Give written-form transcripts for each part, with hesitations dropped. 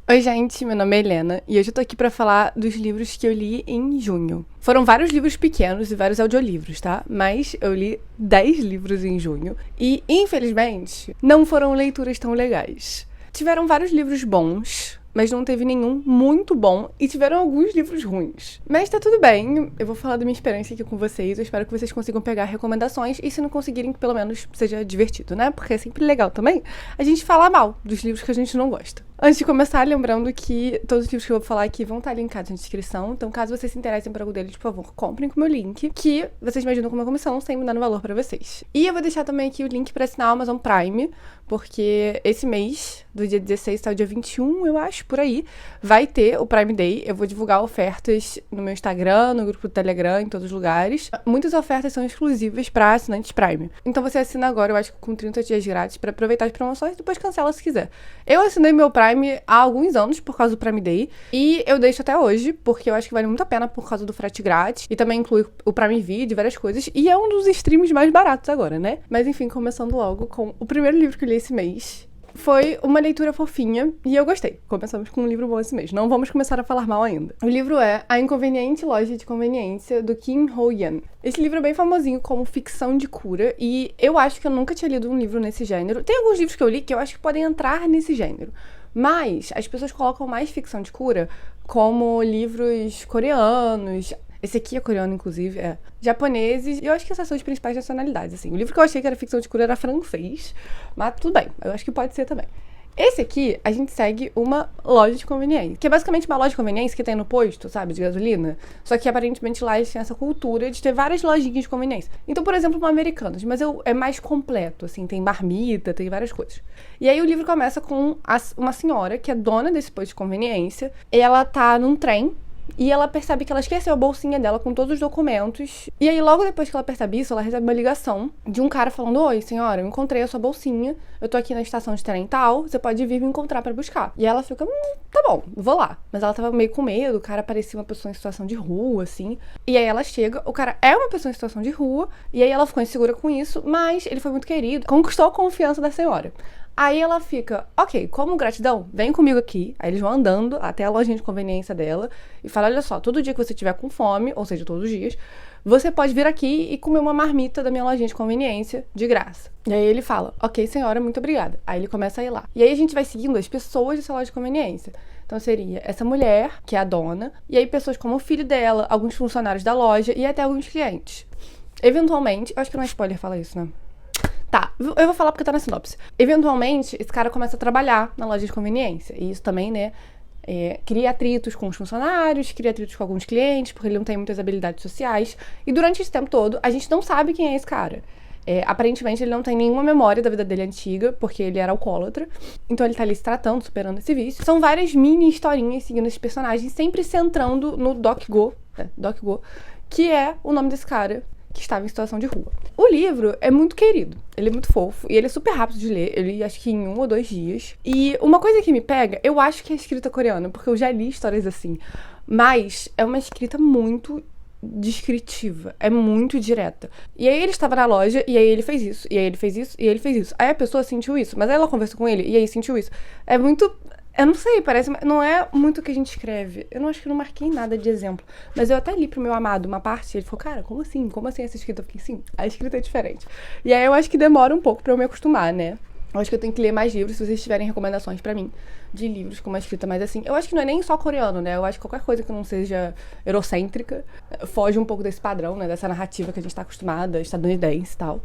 Oi, gente, meu nome é Helena e hoje eu tô aqui pra falar dos livros que eu li em junho. Foram vários livros pequenos e vários audiolivros, tá? Mas eu li 10 livros em junho e, infelizmente, não foram leituras tão legais. Tiveram vários livros bons, mas não teve nenhum muito bom e tiveram alguns livros ruins. Mas tá tudo bem, eu vou falar da minha experiência aqui com vocês, eu espero que vocês consigam pegar recomendações e se não conseguirem, que pelo menos seja divertido, né? Porque é sempre legal também a gente falar mal dos livros que a gente não gosta. Antes de começar, lembrando que todos os livros que eu vou falar aqui vão estar linkados na descrição, então caso vocês se interessem por algum deles, por favor, comprem com o meu link, que vocês me ajudam com uma comissão sem me dando valor pra vocês. E eu vou deixar também aqui o link pra assinar a Amazon Prime, porque esse mês, do dia 16 até o dia 21, eu acho, por aí, vai ter o Prime Day. Eu vou divulgar ofertas no meu Instagram, no grupo do Telegram, em todos os lugares. Muitas ofertas são exclusivas para assinantes Prime. Então você assina agora, eu acho que com 30 dias grátis, para aproveitar as promoções e depois cancela se quiser. Eu assinei meu Prime há alguns anos por causa do Prime Day e eu deixo até hoje, porque eu acho que vale muito a pena por causa do frete grátis e também inclui o Prime Video, várias coisas. E é um dos streams mais baratos agora, né? Mas enfim, começando logo com o primeiro livro que eu li esse mês. Foi uma leitura fofinha e eu gostei. Começamos com um livro bom esse mês. Não vamos começar a falar mal ainda. O livro é A Inconveniente Loja de Conveniência, do Kim Ho-yeon. Esse livro é bem famosinho como ficção de cura e eu acho que eu nunca tinha lido um livro nesse gênero. Tem alguns livros que eu li que eu acho que podem entrar nesse gênero. Mas as pessoas colocam mais ficção de cura como livros coreanos. Esse aqui é coreano, inclusive, japoneses, e eu acho que essas são as principais nacionalidades, assim. O livro que eu achei que era ficção de cura era francês, mas tudo bem, eu acho que pode ser também. Esse aqui, a gente segue uma loja de conveniência, que é basicamente uma loja de conveniência que tem no posto, sabe, de gasolina, só que aparentemente lá eles têm essa cultura de ter várias lojinhas de conveniência. Então, por exemplo, uma Americanas, mas é mais completo, assim, tem marmita, tem várias coisas. E aí o livro começa com uma senhora que é dona desse posto de conveniência, e ela tá num trem, e ela percebe que ela esqueceu a bolsinha dela com todos os documentos. E aí, logo depois que ela percebe isso, ela recebe uma ligação de um cara falando: Oi, senhora, eu encontrei a sua bolsinha. Eu tô aqui na estação de trem tal. Você pode vir me encontrar pra buscar. E ela fica: tá bom, vou lá. Mas ela tava meio com medo. O cara parecia uma pessoa em situação de rua, assim. E aí ela chega. O cara é uma pessoa em situação de rua. E aí ela ficou insegura com isso. Mas ele foi muito querido. Conquistou a confiança da senhora. Aí ela fica, ok, como gratidão, vem comigo aqui. Aí eles vão andando até a lojinha de conveniência dela e fala: olha só, todo dia que você tiver com fome, ou seja, todos os dias, você pode vir aqui e comer uma marmita da minha lojinha de conveniência de graça. E aí ele fala: ok, senhora, muito obrigada. Aí ele começa a ir lá. E aí a gente vai seguindo as pessoas dessa loja de conveniência. Então seria essa mulher, que é a dona, e aí pessoas como o filho dela, alguns funcionários da loja e até alguns clientes. Eventualmente, eu acho que não é spoiler falar isso, né? Tá, eu vou falar porque tá na sinopse. Eventualmente, esse cara começa a trabalhar na loja de conveniência. E isso também, né, cria atritos com os funcionários, cria atritos com alguns clientes, porque ele não tem muitas habilidades sociais. E durante esse tempo todo, a gente não sabe quem é esse cara. Aparentemente, ele não tem nenhuma memória da vida dele antiga, porque ele era alcoólatra. Então, ele tá ali se tratando, superando esse vício. São várias mini historinhas seguindo esses personagens, sempre centrando no Doc-go, que é o nome desse cara que estava em situação de rua. O livro é muito querido, ele é muito fofo e ele é super rápido de ler, eu li acho que em 1 ou 2 dias. E uma coisa que me pega, eu acho que é escrita coreana, porque eu já li histórias assim, mas é uma escrita muito descritiva, é muito direta. E aí ele estava na loja, e aí ele fez isso, e aí ele fez isso, e aí ele fez isso. Aí a pessoa sentiu isso, mas aí ela conversou com ele, e aí sentiu isso. É muito... Eu não sei, parece... Não é muito o que a gente escreve. Eu não acho que eu não marquei nada de exemplo. Mas eu até li pro meu amado uma parte, e ele falou: cara, como assim? Como assim essa escrita? Eu fiquei: sim, a escrita é diferente. E aí eu acho que demora um pouco pra eu me acostumar, né? Eu acho que eu tenho que ler mais livros, se vocês tiverem recomendações pra mim de livros com uma escrita mais assim. Eu acho que não é nem só coreano, né? Eu acho que qualquer coisa que não seja eurocêntrica foge um pouco desse padrão, né? Dessa narrativa que a gente tá acostumada, estadunidense e tal.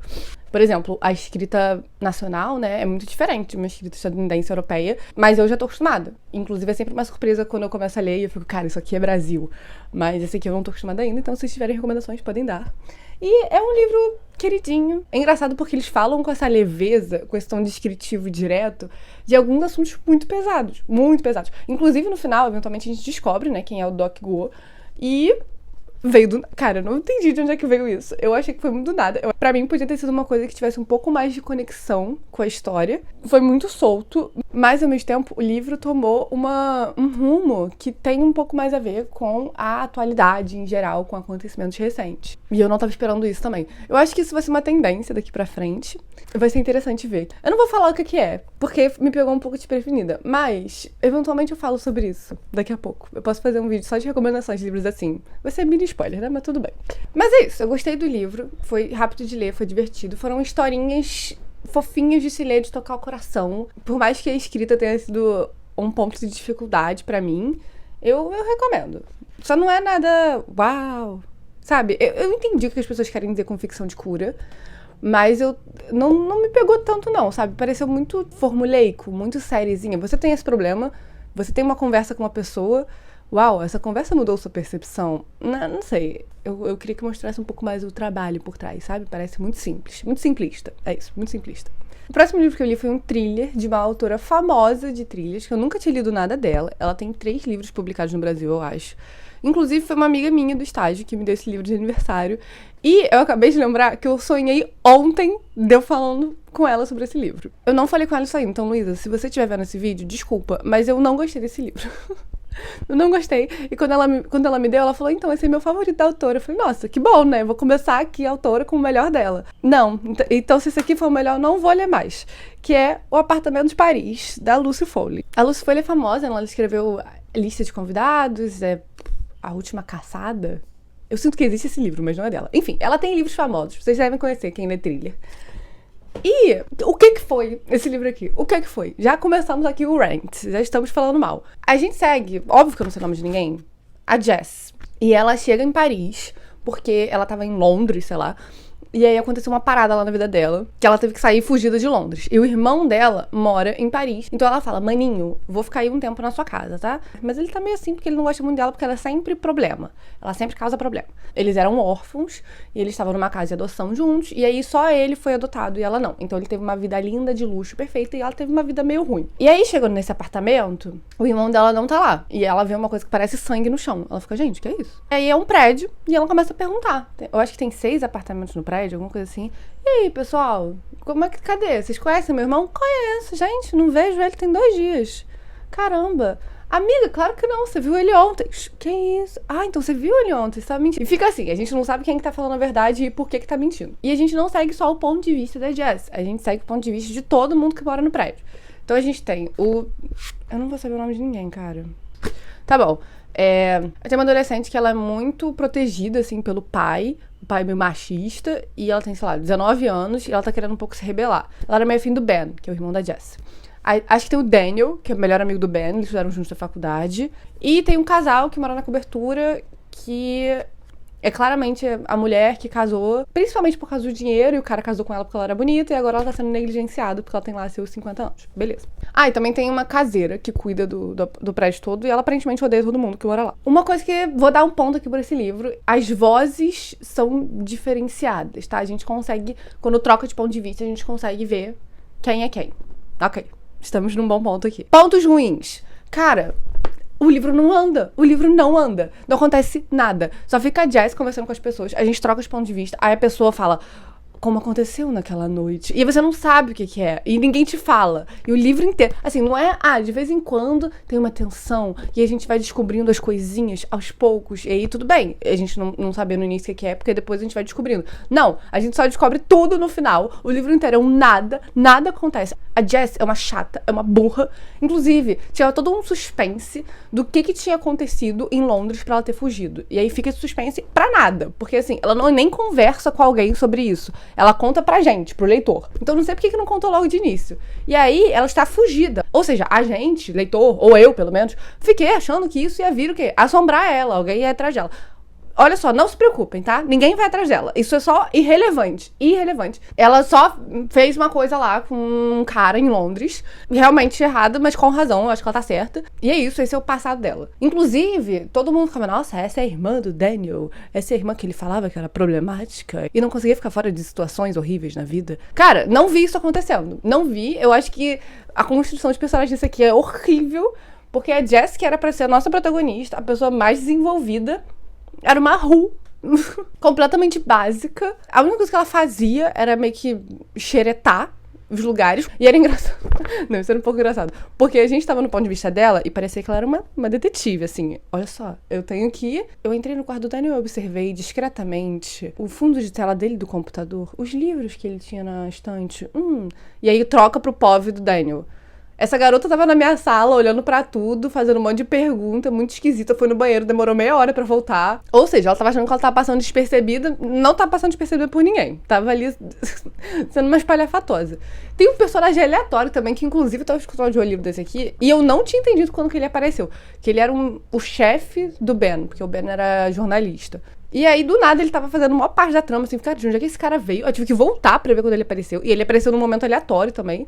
Por exemplo, a escrita nacional, né, é muito diferente de uma escrita estadunidense europeia, mas eu já tô acostumada. Inclusive, é sempre uma surpresa quando eu começo a ler e eu fico: cara, isso aqui é Brasil. Mas esse aqui eu não tô acostumada ainda, então se vocês tiverem recomendações, podem dar. E é um livro queridinho. É engraçado porque eles falam com essa leveza, com esse tom descritivo e direto, de alguns assuntos muito pesados, muito pesados. Inclusive, no final, eventualmente, a gente descobre, né, quem é o Doc-go. E veio do... Cara, eu não entendi de onde é que veio isso. Eu achei que foi muito do nada. Pra mim, podia ter sido uma coisa que tivesse um pouco mais de conexão com a história. Foi muito solto, mas, ao mesmo tempo, o livro tomou um rumo que tem um pouco mais a ver com a atualidade, em geral, com acontecimentos recentes. E eu não tava esperando isso também. Eu acho que isso vai ser uma tendência daqui pra frente. Vai ser interessante ver. Eu não vou falar o que é, porque me pegou um pouco desprevenida. Mas, eventualmente, eu falo sobre isso daqui a pouco. Eu posso fazer um vídeo só de recomendações de livros assim. Vai ser mini spoiler, né? Mas tudo bem. Mas é isso. Eu gostei do livro. Foi rápido de ler, foi divertido. Foram historinhas fofinhas de se ler, de tocar o coração. Por mais que a escrita tenha sido um ponto de dificuldade pra mim, eu recomendo. Só não é nada... Uau! Sabe? Eu entendi o que as pessoas querem dizer com ficção de cura. Mas não me pegou tanto não, sabe? Pareceu muito formuleico, muito sériezinha. Você tem esse problema, você tem uma conversa com uma pessoa. Uau, essa conversa mudou sua percepção? Não sei. Eu queria que mostrasse um pouco mais o trabalho por trás, sabe? Parece muito simples. Muito simplista. É isso, muito simplista. O próximo livro que eu li foi um thriller de uma autora famosa de thrillers, que eu nunca tinha lido nada dela. Ela tem 3 livros publicados no Brasil, eu acho. Inclusive, foi uma amiga minha do estágio que me deu esse livro de aniversário. E eu acabei de lembrar que eu sonhei ontem de eu falando com ela sobre esse livro. Eu não falei com ela isso aí, então, Luísa, se você estiver vendo esse vídeo, desculpa, mas eu não gostei desse livro. Eu não gostei. E quando ela me deu, ela falou, então, esse é meu favorito da autora. Eu falei, nossa, que bom, né? Vou começar aqui a autora com o melhor dela. Não, então se esse aqui for o melhor, eu não vou ler mais. Que é O Apartamento de Paris, da Lucy Foley. A Lucy Foley é famosa, ela escreveu Lista de Convidados, A Última Caçada. Eu sinto que existe esse livro, mas não é dela. Enfim, ela tem livros famosos, vocês devem conhecer quem lê thriller. E o que foi esse livro aqui? O que foi? Já começamos aqui o rant, já estamos falando mal. A gente segue, óbvio que eu não sei o nome de ninguém, a Jess. E ela chega em Paris, porque ela tava em Londres, sei lá. E aí aconteceu uma parada lá na vida dela, que ela teve que sair fugida de Londres. E o irmão dela mora em Paris. Então ela fala, maninho, vou ficar aí um tempo na sua casa, tá? Mas ele tá meio assim, porque ele não gosta muito dela, porque ela é sempre problema. Ela sempre causa problema. Eles eram órfãos, e eles estavam numa casa de adoção juntos, e aí só ele foi adotado e ela não. Então ele teve uma vida linda, de luxo, perfeita, e ela teve uma vida meio ruim. E aí, chegando nesse apartamento, o irmão dela não tá lá. E ela vê uma coisa que parece sangue no chão. Ela fica, gente, o que é isso? E aí é um prédio, e ela começa a perguntar. Eu acho que tem 6 apartamentos no prédio, alguma coisa assim. E aí, pessoal, cadê? Vocês conhecem meu irmão? Conheço, gente, não vejo ele tem 2 dias. Caramba. Amiga, claro que não, você viu ele ontem. Que isso? Ah, então você viu ele ontem, você tá mentindo. E fica assim, a gente não sabe quem que tá falando a verdade e por que tá mentindo. E a gente não segue só o ponto de vista da Jess, a gente segue o ponto de vista de todo mundo que mora no prédio. Então a gente tem eu não vou saber o nome de ninguém, cara. Tá bom. Tem uma adolescente que ela é muito protegida, assim, pelo pai. O pai é meio machista. E ela tem, sei lá, 19 anos. E ela tá querendo um pouco se rebelar. Ela era meio afim do Ben, que é o irmão da Jess. Acho que tem o Daniel, que é o melhor amigo do Ben. Eles estudaram juntos na faculdade. E tem um casal que mora na cobertura, que é claramente a mulher que casou, principalmente por causa do dinheiro, e o cara casou com ela porque ela era bonita, e agora ela tá sendo negligenciada porque ela tem lá seus 50 anos. Beleza. E também tem uma caseira que cuida do prédio todo, e ela aparentemente odeia todo mundo que mora lá. Uma coisa que vou dar um ponto aqui por esse livro, as vozes são diferenciadas, tá? A gente consegue, quando troca de ponto de vista, a gente consegue ver quem é quem. Ok, estamos num bom ponto aqui. Pontos ruins. Cara, o livro não anda. O livro não anda. Não acontece nada. Só fica a Jess conversando com as pessoas. A gente troca os pontos de vista. Aí a pessoa fala como aconteceu naquela noite. E você não sabe o que é. E ninguém te fala. E o livro inteiro... Assim, não é... de vez em quando tem uma tensão. E a gente vai descobrindo as coisinhas aos poucos. E aí tudo bem. A gente não saber no início o que é. Porque depois a gente vai descobrindo. Não. A gente só descobre tudo no final. O livro inteiro é um nada. Nada acontece. A Jess é uma chata. É uma burra. Inclusive, tinha todo um suspense do que tinha acontecido em Londres pra ela ter fugido. E aí fica esse suspense pra nada. Porque assim, ela não nem conversa com alguém sobre isso. Ela conta pra gente, pro leitor. Então não sei por que não contou logo de início. E aí ela está fugida. Ou seja, a gente, leitor, ou eu pelo menos, fiquei achando que isso ia vir o quê? Assombrar ela, alguém ia atrás dela. Olha só, não se preocupem, tá? Ninguém vai atrás dela. Isso é só irrelevante. Irrelevante. Ela só fez uma coisa lá com um cara em Londres. Realmente errada, mas com razão. Eu acho que ela tá certa. E é isso, esse é o passado dela. Inclusive, todo mundo ficava, nossa, essa é a irmã do Daniel. Essa é a irmã que ele falava que era problemática. E não conseguia ficar fora de situações horríveis na vida. Cara, não vi isso acontecendo. Não vi. Eu acho que a construção de personagem desse aqui é horrível. Porque a Jess, que era pra ser a nossa protagonista, a pessoa mais desenvolvida, Era uma rua completamente básica. A única coisa que ela fazia era meio que xeretar os lugares. E era engraçado. Não, isso era um pouco engraçado. Porque a gente tava no ponto de vista dela e parecia que ela era uma detetive, assim. Olha só, eu tenho que... Eu entrei no quarto do Daniel e observei discretamente o fundo de tela dele do computador, os livros que ele tinha na estante. E aí troca pro POV do Daniel. Essa garota tava na minha sala, olhando pra tudo, fazendo um monte de pergunta, muito esquisita. Foi no banheiro, demorou meia hora pra voltar. Ou seja, ela tava achando que ela tava passando despercebida. Não tava passando despercebida por ninguém. Tava ali sendo uma espalhafatosa. Tem um personagem aleatório também, que inclusive eu tava escutando de um livro desse aqui, e eu não tinha entendido quando que ele apareceu. Que ele era o chefe do Ben, porque o Ben era jornalista. E aí, do nada, ele tava fazendo a maior parte da trama, assim, cara, de onde é que esse cara veio? Eu tive que voltar pra ver quando ele apareceu. E ele apareceu num momento aleatório também.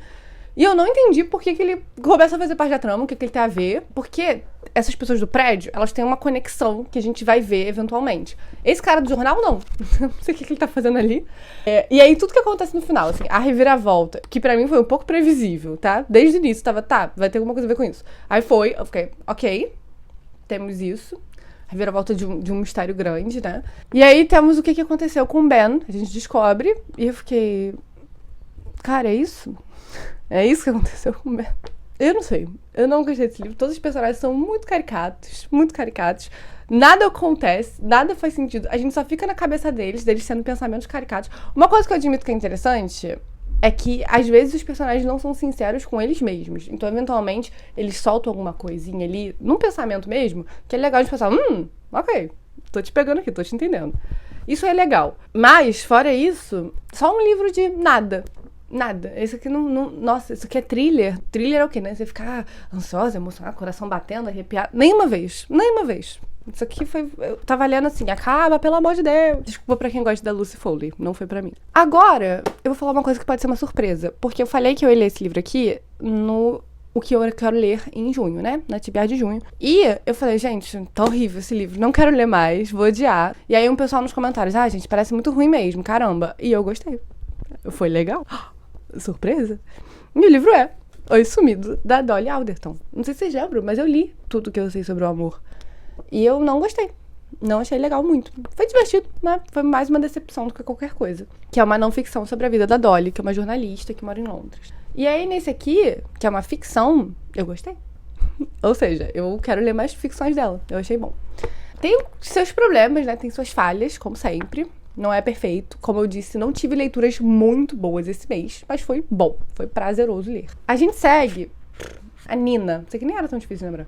E eu não entendi por que ele começa a fazer parte da trama, o que ele tem a ver. Porque essas pessoas do prédio, elas têm uma conexão que a gente vai ver eventualmente. Esse cara do jornal, não. Não sei o que ele tá fazendo ali. E aí, tudo que acontece no final, assim, a reviravolta, que pra mim foi um pouco previsível, tá? Desde o início, tava, vai ter alguma coisa a ver com isso. Aí foi, eu fiquei, ok, temos isso. Reviravolta de um mistério grande, né? E aí temos o que aconteceu com o Ben, a gente descobre, e eu fiquei... Cara, é isso? É isso que aconteceu com o Ben? Eu não sei. Eu não gostei desse livro. Todos os personagens são muito caricatos. Muito caricatos. Nada acontece. Nada faz sentido. A gente só fica na cabeça deles sendo pensamentos caricatos. Uma coisa que eu admito que é interessante é que, às vezes, os personagens não são sinceros com eles mesmos. Então, eventualmente, eles soltam alguma coisinha ali, num pensamento mesmo, que é legal de pensar, ok, tô te pegando aqui, tô te entendendo. Isso é legal. Mas, fora isso, só um livro de nada. Nada. Isso aqui não... Nossa, isso aqui é thriller. Thriller é o quê, né? Você ficar ansiosa, emocionada, coração batendo, arrepiado. Nenhuma vez. Isso aqui foi... Eu tava lendo assim, acaba, pelo amor de Deus. Desculpa pra quem gosta da Lucy Foley. Não foi pra mim. Agora, eu vou falar uma coisa que pode ser uma surpresa. Porque eu falei que eu ia ler esse livro aqui no... O que eu quero ler em junho, né? Na TBR de junho. E eu falei, gente, tá horrível esse livro. Não quero ler mais, vou odiar. E aí um pessoal nos comentários, gente, parece muito ruim mesmo, caramba. E eu gostei. Foi legal. Surpresa. E o livro é Oi Sumido, da Dolly Alderton. Não sei se vocês lembram, mas eu li tudo que eu sei sobre o amor. E eu não gostei. Não achei legal muito. Foi divertido, né? Foi mais uma decepção do que qualquer coisa. Que é uma não ficção sobre a vida da Dolly, que é uma jornalista que mora em Londres. E aí, nesse aqui, que é uma ficção, eu gostei. Ou seja, eu quero ler mais ficções dela. Eu achei bom. Tem seus problemas, né? Tem suas falhas, como sempre. Não é perfeito. Como eu disse, não tive leituras muito boas esse mês, mas foi bom. Foi prazeroso ler. A gente segue a Nina. Isso aqui nem era tão difícil de lembrar.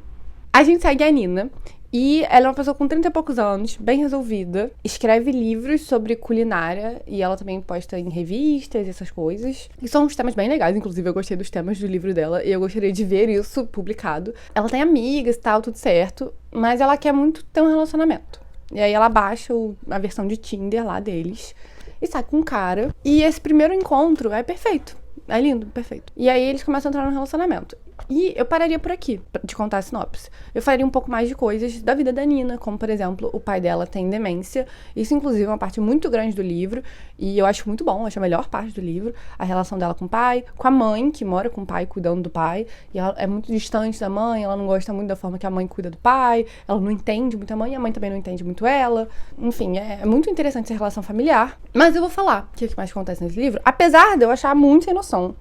A gente segue a Nina. E ela é uma pessoa com 30 e poucos anos, bem resolvida. Escreve livros sobre culinária. E ela também posta em revistas e essas coisas. E são uns temas bem legais. Inclusive, eu gostei dos temas do livro dela. E eu gostaria de ver isso publicado. Ela tem amigas e tal, tudo certo. Mas ela quer muito ter um relacionamento. E aí ela baixa a versão de Tinder lá deles e sai com um cara. E esse primeiro encontro é perfeito. É lindo, perfeito. E aí eles começam a entrar no relacionamento. E eu pararia por aqui, de contar a sinopse. Eu falaria um pouco mais de coisas da vida da Nina, como, por exemplo, o pai dela tem demência. Isso, inclusive, é uma parte muito grande do livro. E eu acho muito bom, acho a melhor parte do livro. A relação dela com o pai, com a mãe, que mora com o pai, cuidando do pai. E ela é muito distante da mãe, ela não gosta muito da forma que a mãe cuida do pai. Ela não entende muito a mãe também não entende muito ela. Enfim, é muito interessante essa relação familiar. Mas eu vou falar o que mais acontece nesse livro, apesar de eu achar muito sem noção.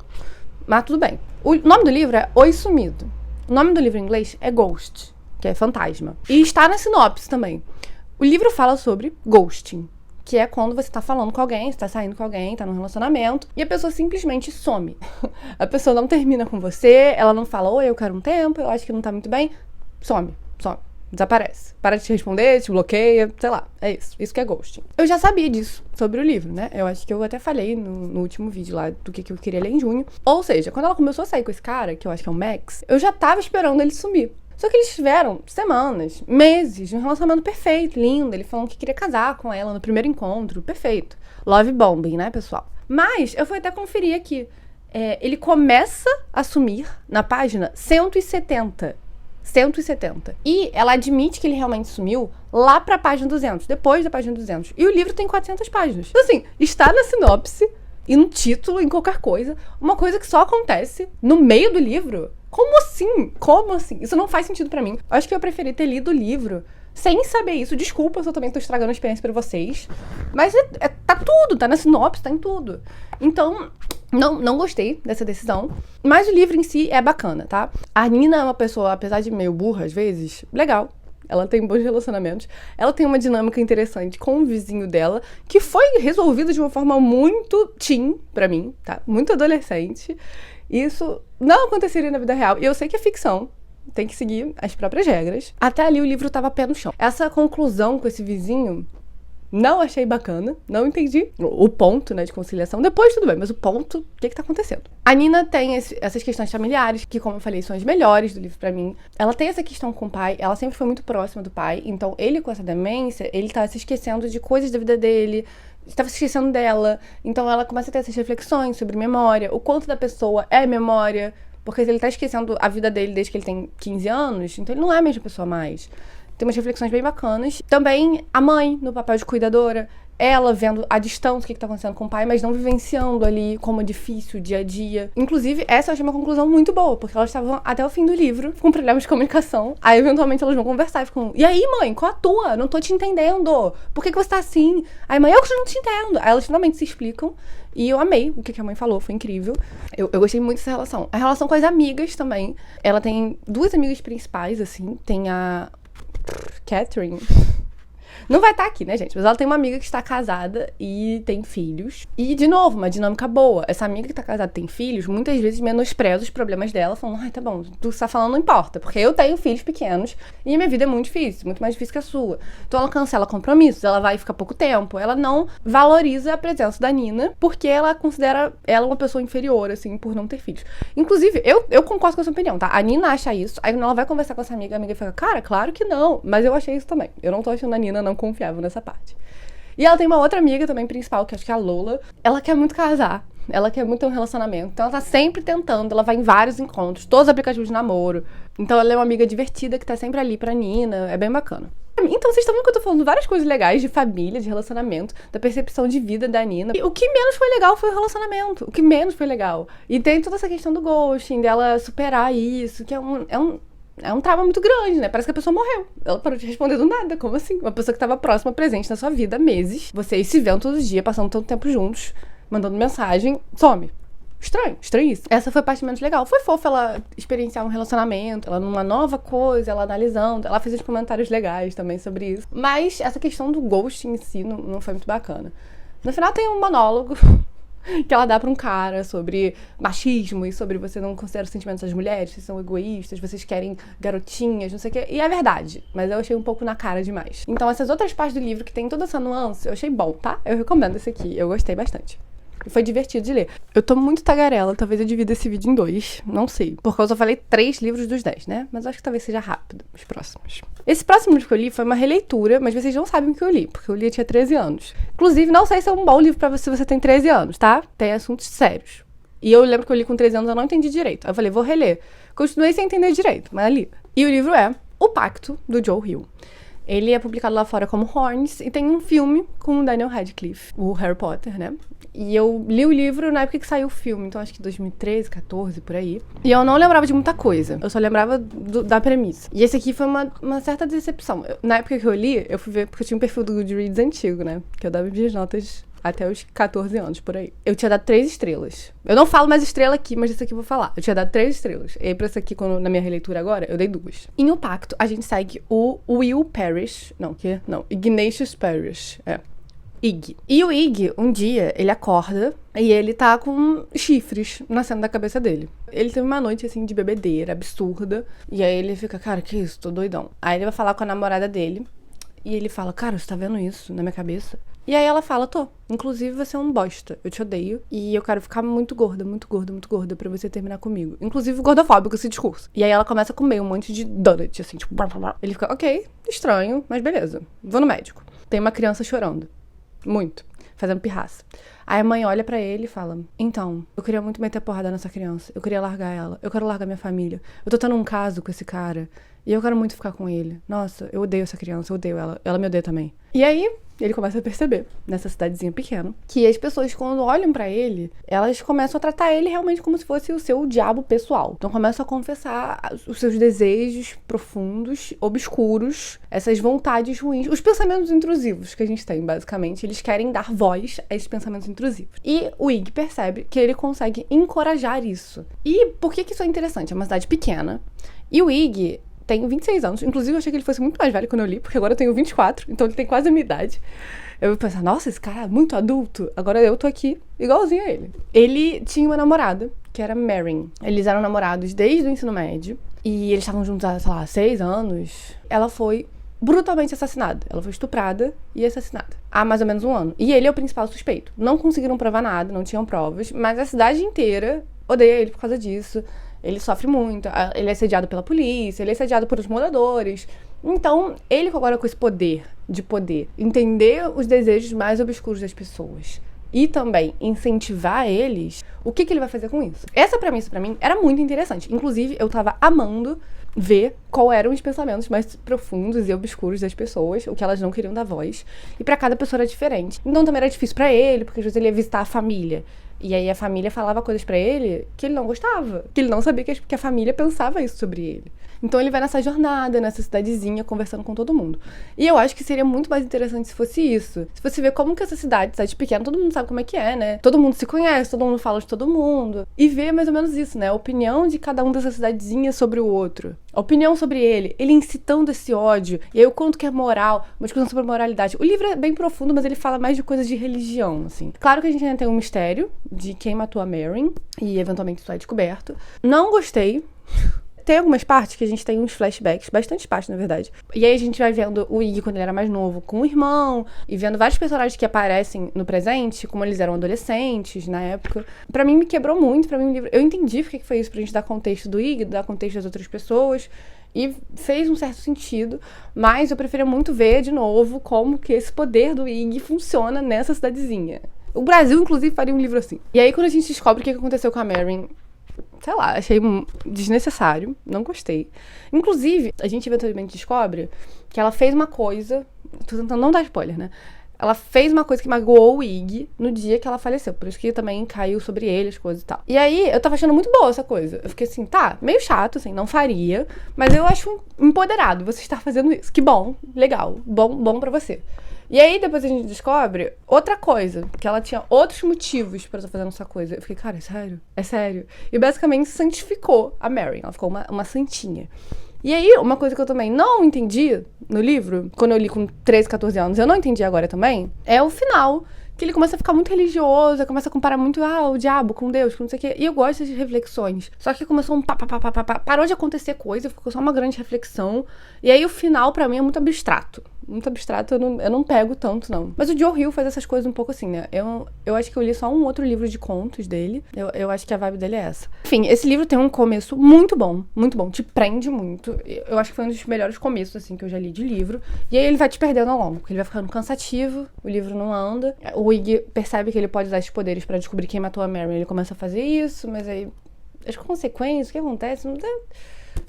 Mas tudo bem. O nome do livro é Oi Sumido. O nome do livro em inglês é Ghost, que é fantasma. E está na sinopse também. O livro fala sobre ghosting, que é quando você tá falando com alguém, você tá saindo com alguém, tá num relacionamento, e a pessoa simplesmente some. A pessoa não termina com você, ela não fala, oi, eu quero um tempo, eu acho que não tá muito bem. Some. Desaparece. Para de te responder, te bloqueia, sei lá. É isso. Isso que é ghosting. Eu já sabia disso sobre o livro, né? Eu acho que eu até falei no último vídeo lá do que eu queria ler em junho. Ou seja, quando ela começou a sair com esse cara, que eu acho que é o Max, eu já tava esperando ele sumir. Só que eles tiveram semanas, meses, de um relacionamento perfeito, lindo. Ele falando que queria casar com ela no primeiro encontro. Perfeito. Love bombing, né, pessoal? Mas eu fui até conferir aqui. Ele começa a sumir na página 170. E ela admite que ele realmente sumiu lá pra página 200, depois da página 200. E o livro tem 400 páginas. Então, assim, está na sinopse e no título, em qualquer coisa, uma coisa que só acontece no meio do livro. Como assim? Como assim? Isso não faz sentido pra mim. Eu acho que eu preferi ter lido o livro sem saber isso. Desculpa se eu também tô estragando a experiência pra vocês. Mas tá tudo, tá na sinopse, tá em tudo. Então, não gostei dessa decisão. Mas o livro em si é bacana, tá? A Nina é uma pessoa, apesar de meio burra às vezes, legal. Ela tem bons relacionamentos. Ela tem uma dinâmica interessante com o vizinho dela, que foi resolvido de uma forma muito teen pra mim, tá? Muito adolescente. Isso não aconteceria na vida real. E eu sei que é ficção. Tem que seguir as próprias regras. Até ali o livro tava pé no chão. Essa conclusão com esse vizinho, não achei bacana. Não entendi o ponto, né, de conciliação. Depois tudo bem, mas o ponto, o que tá acontecendo? A Nina tem essas questões familiares, que como eu falei, são as melhores do livro pra mim. Ela tem essa questão com o pai, ela sempre foi muito próxima do pai. Então ele com essa demência, ele tá se esquecendo de coisas da vida dele, estava se esquecendo dela. Então ela começa a ter essas reflexões sobre memória, o quanto da pessoa é memória, porque ele tá esquecendo a vida dele desde que ele tem 15 anos, então ele não é a mesma pessoa mais. Tem umas reflexões bem bacanas. Também a mãe, no papel de cuidadora, ela vendo à distância o que tá acontecendo com o pai, mas não vivenciando ali como é difícil o dia a dia. Inclusive, essa eu achei uma conclusão muito boa, porque elas estavam até o fim do livro com problemas de comunicação. Aí, eventualmente, elas vão conversar e ficam: e aí, mãe, qual a tua? Não tô te entendendo. Por que você tá assim? Aí, mãe, eu que não te entendo. Aí elas finalmente se explicam. E eu amei o que a mãe falou, foi incrível. Eu gostei muito dessa relação. A relação com as amigas também. Ela tem duas amigas principais, assim. Tem a Catherine. Não vai estar aqui, né, gente? Mas ela tem uma amiga que está casada e tem filhos. E, de novo, uma dinâmica boa. Essa amiga que está casada e tem filhos, muitas vezes menospreza os problemas dela, falando: ai, tá bom, tu está falando não importa, porque eu tenho filhos pequenos e minha vida é muito difícil, muito mais difícil que a sua. Então ela cancela compromissos, ela vai ficar pouco tempo, ela não valoriza a presença da Nina, porque ela considera ela uma pessoa inferior, assim, por não ter filhos. Inclusive, eu concordo com essa opinião, tá? A Nina acha isso, aí quando ela vai conversar com essa amiga, a amiga fica: cara, claro que não, mas eu achei isso também. Eu não tô achando a Nina não confiável nessa parte. E ela tem uma outra amiga também principal, que acho que é a Lola. Ela quer muito casar. Ela quer muito ter um relacionamento. Então ela tá sempre tentando. Ela vai em vários encontros, todos os aplicativos de namoro. Então ela é uma amiga divertida que tá sempre ali pra Nina. É bem bacana. Então vocês estão vendo que eu tô falando várias coisas legais de família, de relacionamento, da percepção de vida da Nina. E o que menos foi legal foi o relacionamento. O que menos foi legal. E tem toda essa questão do ghosting, dela superar isso, que é um trauma muito grande, né? Parece que a pessoa morreu. Ela parou de responder do nada. Como assim? Uma pessoa que estava próxima, presente na sua vida há meses. Vocês se vêem todos os dias, passando tanto tempo juntos, mandando mensagem, some. Estranhíssimo. Essa foi a parte menos legal. Foi fofa ela experienciar um relacionamento, ela numa nova coisa, ela analisando. Ela fez uns comentários legais também sobre isso. Mas essa questão do ghosting em si não foi muito bacana. No final tem um monólogo que ela dá pra um cara sobre machismo e sobre você não considera os sentimentos das mulheres, vocês são egoístas, vocês querem garotinhas, não sei o quê. E é verdade, mas eu achei um pouco na cara demais. Então essas outras partes do livro que tem toda essa nuance, eu achei bom, tá? Eu recomendo esse aqui, eu gostei bastante. E foi divertido de ler. Eu tô muito tagarela, talvez eu divida esse vídeo em 2, não sei. Porque eu só falei 3 livros dos 10, né? Mas acho que talvez seja rápido, os próximos. Esse próximo livro que eu li foi uma releitura, mas vocês não sabem o que eu li, porque eu li, eu tinha 13 anos. Inclusive, não sei se é um bom livro pra você se você tem 13 anos, tá? Tem assuntos sérios. E eu lembro que eu li com 13 anos, eu não entendi direito. Aí eu falei, vou reler. Continuei sem entender direito, mas li. E o livro é O Pacto, do Joe Hill. Ele é publicado lá fora como Horns e tem um filme com o Daniel Radcliffe, o Harry Potter, né? E eu li o livro na época que saiu o filme, então acho que 2013, 14, por aí. E eu não lembrava de muita coisa, eu só lembrava da premissa. E esse aqui foi uma certa decepção. Na época que eu li, eu fui ver, porque eu tinha um perfil do Goodreads antigo, né? Que eu dava minhas notas até os 14 anos, por aí. Eu tinha dado 3 estrelas. Eu não falo mais estrela aqui, mas isso aqui eu vou falar. Eu tinha dado 3 estrelas. E aí, pra isso aqui, na minha releitura agora, eu dei 2. Em O Pacto, a gente segue o Will Parrish. Não, Ignatius Parrish. Ig. E o Ig, um dia, ele acorda e ele tá com chifres nascendo da cabeça dele. Ele teve uma noite, assim, de bebedeira, absurda. E aí ele fica, cara, que isso? Tô doidão. Aí ele vai falar com a namorada dele. E ele fala, cara, você tá vendo isso na minha cabeça? E aí ela fala, tô. Inclusive, você é um bosta. Eu te odeio. E eu quero ficar muito gorda, muito gorda, muito gorda pra você terminar comigo. Inclusive, gordofóbico esse discurso. E aí ela começa a comer um monte de donut, assim, tipo... Blá, blá, blá. Ele fica, ok, estranho, mas beleza. Vou no médico. Tem uma criança chorando. Muito. Fazendo pirraça. Aí a mãe olha pra ele e fala, então, eu queria muito meter porrada nessa criança. Eu queria largar ela. Eu quero largar minha família. Eu tô tendo um caso com esse cara. E eu quero muito ficar com ele. Nossa, eu odeio essa criança, eu odeio ela. Ela me odeia também. E aí, ele começa a perceber, nessa cidadezinha pequena, que as pessoas, quando olham pra ele, elas começam a tratar ele realmente como se fosse o seu diabo pessoal. Então começam a confessar os seus desejos profundos, obscuros, essas vontades ruins, os pensamentos intrusivos que a gente tem, basicamente. Eles querem dar voz a esses pensamentos intrusivos. E o Ig percebe que ele consegue encorajar isso. E por que isso é interessante? É uma cidade pequena. E o Ig tem 26 anos. Inclusive, eu achei que ele fosse muito mais velho quando eu li, porque agora eu tenho 24, então ele tem quase a minha idade. Eu pensei, nossa, esse cara é muito adulto. Agora eu tô aqui igualzinho a ele. Ele tinha uma namorada, que era Marin. Eles eram namorados desde o ensino médio. E eles estavam juntos há, sei lá, 6 anos. Ela foi brutalmente assassinada. Ela foi estuprada e assassinada. Há mais ou menos 1 ano. E ele é o principal suspeito. Não conseguiram provar nada, não tinham provas. Mas a cidade inteira odeia ele por causa disso. Ele sofre muito, ele é assediado pela polícia, ele é assediado por os moradores. Então, ele agora com esse poder de poder entender os desejos mais obscuros das pessoas e também incentivar eles, o que ele vai fazer com isso? Essa premissa, pra mim, era muito interessante. Inclusive, eu tava amando ver qual eram os pensamentos mais profundos e obscuros das pessoas, o que elas não queriam dar voz. E pra cada pessoa era diferente. Então também era difícil pra ele, porque às vezes ele ia visitar a família. E aí a família falava coisas pra ele que ele não gostava, que ele não sabia que a família pensava isso sobre ele. Então ele vai nessa jornada, nessa cidadezinha, conversando com todo mundo. E eu acho que seria muito mais interessante se fosse isso. Se você ver como que essa cidade pequena, todo mundo sabe como é que é, né? Todo mundo se conhece, todo mundo fala de todo mundo. E ver mais ou menos isso, né? A opinião de cada um dessa cidadezinha sobre o outro. A opinião sobre ele incitando esse ódio. E aí o quanto que é moral, uma discussão sobre moralidade. O livro é bem profundo, mas ele fala mais de coisas de religião, assim. Claro que a gente ainda tem um mistério de quem matou a Marin, e eventualmente isso é descoberto. Não gostei. Tem algumas partes que a gente tem uns flashbacks, bastante partes, na verdade. E aí a gente vai vendo o Ig quando ele era mais novo com o irmão, e vendo vários personagens que aparecem no presente, como eles eram adolescentes na época. Pra mim, me quebrou muito, pra mim o livro... Eu entendi porque que foi isso, pra gente dar contexto do Ig, dar contexto das outras pessoas, e fez um certo sentido, mas eu preferia muito ver, de novo, como que esse poder do Ig funciona nessa cidadezinha. O Brasil, inclusive, faria um livro assim. E aí, quando a gente descobre o que aconteceu com a Marin, sei lá, achei desnecessário, não gostei. Inclusive, a gente eventualmente descobre que ela fez uma coisa, tô tentando não dar spoiler, né? Ela fez uma coisa que magoou o Ig no dia que ela faleceu, por isso que também caiu sobre ele as coisas e tal. E aí, eu tava achando muito boa essa coisa. Eu fiquei assim, tá, meio chato, assim, não faria, mas eu acho empoderado você estar fazendo isso. Que bom, legal, bom pra você. E aí, depois a gente descobre outra coisa, que ela tinha outros motivos pra estar fazendo essa coisa. Eu fiquei, cara, é sério? É sério? E basicamente santificou a Marin, ela ficou uma santinha. E aí, uma coisa que eu também não entendi no livro, quando eu li com 13, 14 anos, eu não entendi agora também, é o final. Que ele começa a ficar muito religioso, começa a comparar muito, o diabo com Deus, com não sei o quê. E eu gosto dessas reflexões. Só que começou parou de acontecer coisa, ficou só uma grande reflexão. E aí o final, pra mim, é muito abstrato. Muito abstrato, eu não pego tanto, não. Mas o Joe Hill faz essas coisas um pouco assim, né? Eu acho que eu li só um outro livro de contos dele. Eu acho que a vibe dele é essa. Enfim, esse livro tem um começo muito bom. Te prende muito. Eu acho que foi um dos melhores começos, assim, que eu já li de livro. E aí ele vai te perdendo ao longo, porque ele vai ficando cansativo, o livro não anda. O Ig percebe que ele pode usar esses poderes pra descobrir quem matou a Marin. Ele começa a fazer isso, mas aí as consequências, o que acontece,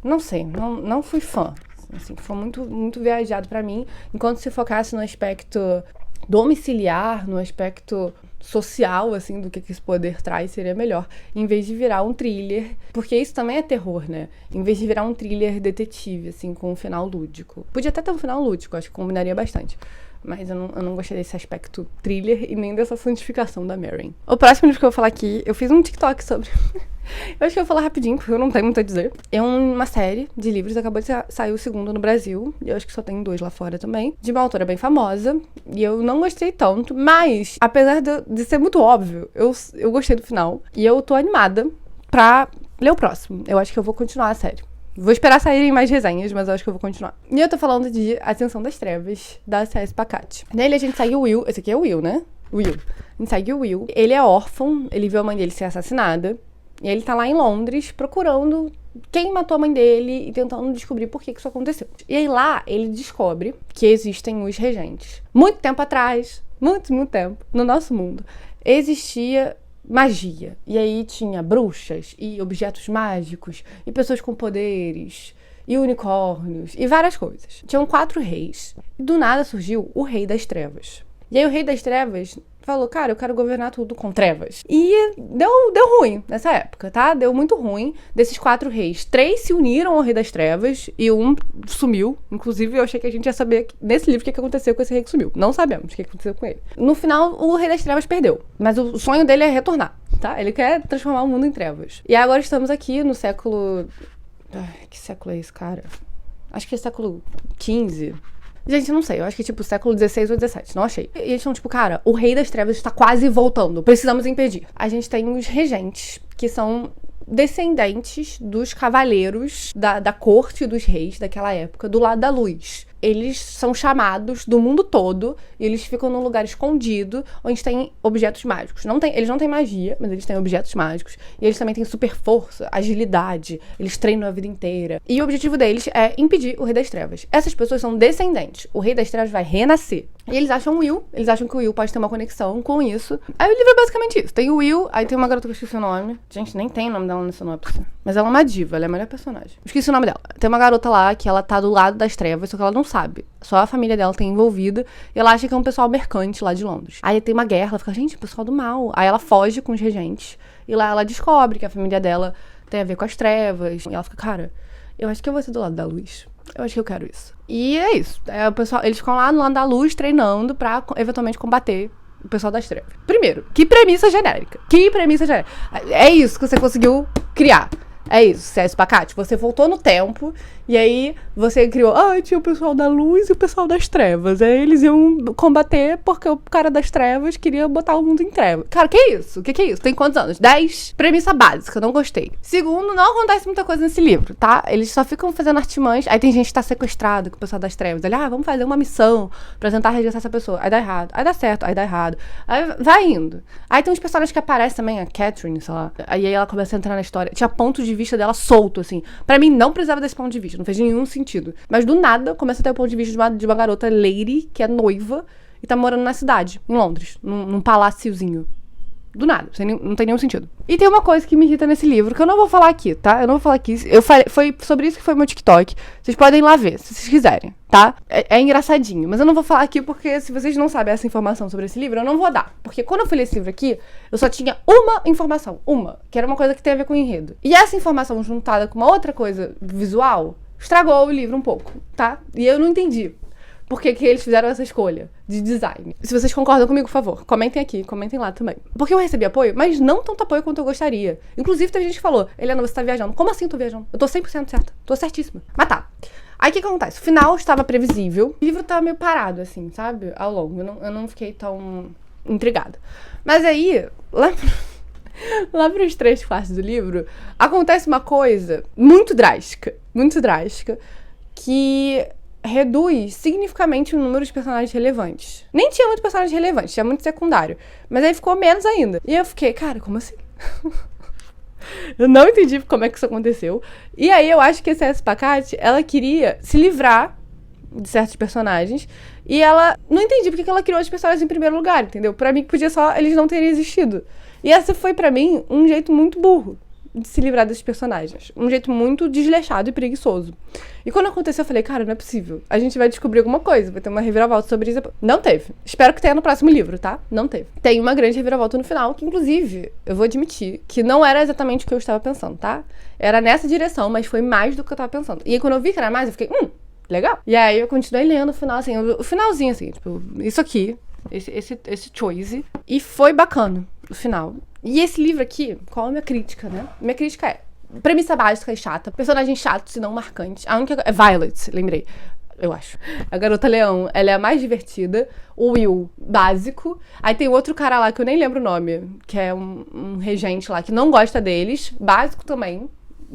não sei, não fui fã. Assim, foi muito viajado pra mim. Enquanto se focasse no aspecto domiciliar, no aspecto social, assim, do que esse poder traz, seria melhor. Em vez de virar um thriller, porque isso também é terror, né? Em vez de virar um thriller detetive, assim, com um final lúdico. Podia até ter um final lúdico, acho que combinaria bastante. Mas eu não gostei desse aspecto thriller e nem dessa santificação da Marin. O próximo livro que eu vou falar aqui, eu fiz um TikTok sobre... Eu acho que eu vou falar rapidinho, porque eu não tenho muito a dizer. É uma série de livros, acabou de sair o segundo no Brasil, e eu acho que só tem 2 lá fora também, de uma autora bem famosa, e eu não gostei tanto, mas, apesar de ser muito óbvio, eu gostei do final, e eu tô animada pra ler o próximo. Eu acho que eu vou continuar a série. Vou esperar saírem mais resenhas, mas eu acho que eu vou continuar. E eu tô falando de Ascensão das Trevas, da C.S. Pacati. Nele a gente segue o Will, esse aqui é o Will, né? Will. A gente segue o Will. Ele é órfão, ele viu a mãe dele ser assassinada, e ele tá lá em Londres procurando quem matou a mãe dele e tentando descobrir por que isso aconteceu. E aí lá ele descobre que existem os regentes. Muito tempo atrás, muito tempo, no nosso mundo, existia magia. E aí tinha bruxas e objetos mágicos e pessoas com poderes e unicórnios, e várias coisas. Tinham 4 reis. E do nada surgiu o Rei das Trevas. E aí o Rei das Trevas falou, cara, eu quero governar tudo com trevas. E deu ruim nessa época, tá? Deu muito ruim. Desses 4 reis, 3 se uniram ao Rei das Trevas e um sumiu. Inclusive, eu achei que a gente ia saber nesse livro o que aconteceu com esse rei que sumiu. Não sabemos o que aconteceu com ele. No final, o Rei das Trevas perdeu. Mas o sonho dele é retornar, tá? Ele quer transformar o mundo em trevas. E agora estamos aqui no século... Ai, que século é esse, cara? Acho que é século XV. Gente, não sei, eu acho que tipo século XVI ou XVII, não achei. E eles estão tipo, cara, o Rei das Trevas está quase voltando, precisamos impedir. A gente tem os regentes, que são descendentes dos cavaleiros da corte dos reis daquela época, do lado da luz. Eles são chamados do mundo todo e eles ficam num lugar escondido onde tem objetos mágicos. Eles não têm magia, mas eles têm objetos mágicos. E eles também têm super força, agilidade. Eles treinam a vida inteira. E o objetivo deles é impedir o Rei das Trevas. Essas pessoas são descendentes. O Rei das Trevas vai renascer. E eles acham que o Will pode ter uma conexão com isso. Aí o livro é basicamente isso. Tem o Will, aí tem uma garota que eu esqueci o nome. Gente, nem tem o nome dela na sinopse. Mas ela é uma diva, ela é a melhor personagem. Eu esqueci o nome dela. Tem uma garota lá que ela tá do lado das trevas, só que ela não sabe. Só a família dela tem envolvida e ela acha que é um pessoal mercante lá de Londres. Aí tem uma guerra, ela fica, gente, pessoal do mal. Aí ela foge com os regentes e lá ela descobre que a família dela tem a ver com as trevas. E ela fica, cara, eu acho que eu vou ser do lado da luz. Eu acho que eu quero isso. E é isso. O pessoal, eles ficam lá no lado da luz treinando pra eventualmente combater o pessoal das trevas. Primeiro, que premissa genérica. É isso que você conseguiu criar. É isso, Césio Pacati. Você voltou no tempo e aí você criou... tinha o pessoal da luz e o pessoal das trevas. Aí eles iam combater porque o cara das trevas queria botar o mundo em trevas. Cara, que é isso? O que é isso? Tem quantos anos? 10? Premissa básica, não gostei. Segundo, não acontece muita coisa nesse livro, tá? Eles só ficam fazendo artimanhas. Aí tem gente que tá sequestrada com o pessoal das trevas. Ele, vamos fazer uma missão pra tentar resgatar essa pessoa. Aí dá errado. Aí dá certo. Aí dá errado. Aí vai indo. Aí tem uns personagens que aparecem também, a Catherine, sei lá. Aí ela começa a entrar na história. Tinha ponto de vista dela solto, assim. Pra mim, não precisava desse ponto de vista. Não fez nenhum sentido. Mas do nada, começa a ter o ponto de vista de uma garota lady, que é noiva, e tá morando na cidade, em Londres. Num paláciozinho. Do nada. Não tem nenhum sentido. E tem uma coisa que me irrita nesse livro, que eu não vou falar aqui, tá? Eu não vou falar aqui. Foi sobre isso que foi meu TikTok. Vocês podem ir lá ver, se vocês quiserem, tá? É engraçadinho. Mas eu não vou falar aqui porque se vocês não sabem essa informação sobre esse livro, eu não vou dar. Porque quando eu fui ler esse livro aqui, eu só tinha uma informação. Que era uma coisa que tem a ver com o enredo. E essa informação juntada com uma outra coisa visual, estragou o livro um pouco, tá? E eu não entendi por que eles fizeram essa escolha de design. Se vocês concordam comigo, por favor, comentem aqui, comentem lá também. Porque eu recebi apoio, mas não tanto apoio quanto eu gostaria. Inclusive, teve gente que falou, Helena, você tá viajando. Como assim eu tô viajando? Eu tô 100% certa. Tô certíssima. Mas tá. Aí o que acontece? O final estava previsível. O livro tava meio parado, assim, sabe? Ao longo. Eu não fiquei tão intrigada. Mas aí, lá pros 3/4 do livro, acontece uma coisa muito drástica, que reduz significativamente o número de personagens relevantes. Nem tinha muito personagem relevante, tinha muito secundário. Mas aí ficou menos ainda. E eu fiquei, cara, como assim? Eu não entendi como é que isso aconteceu. E aí eu acho que a C.S. Pacati, ela queria se livrar de certos personagens. E ela... Não entendi porque ela criou os personagens em primeiro lugar, entendeu? Pra mim, podia só eles não terem existido. E essa foi, pra mim, um jeito muito burro de se livrar desses personagens. Um jeito muito desleixado e preguiçoso. E quando aconteceu, eu falei, cara, não é possível. A gente vai descobrir alguma coisa, vai ter uma reviravolta sobre isso. Não teve. Espero que tenha no próximo livro, tá? Não teve. Tem uma grande reviravolta no final, que inclusive, eu vou admitir, que não era exatamente o que eu estava pensando, tá? Era nessa direção, mas foi mais do que eu estava pensando. E aí, quando eu vi que era mais, eu fiquei, legal. E aí, eu continuei lendo o final, assim, o finalzinho, assim, tipo, isso aqui, esse choice. E foi bacana, o final. E esse livro aqui, qual é a minha crítica, né? Minha crítica é premissa básica e chata, personagem chato, se não marcante. A única... É Violet, lembrei. Eu acho. A Garota Leão, ela é a mais divertida. O Will, básico. Aí tem outro cara lá, que eu nem lembro o nome, que é um regente lá, que não gosta deles. Básico também.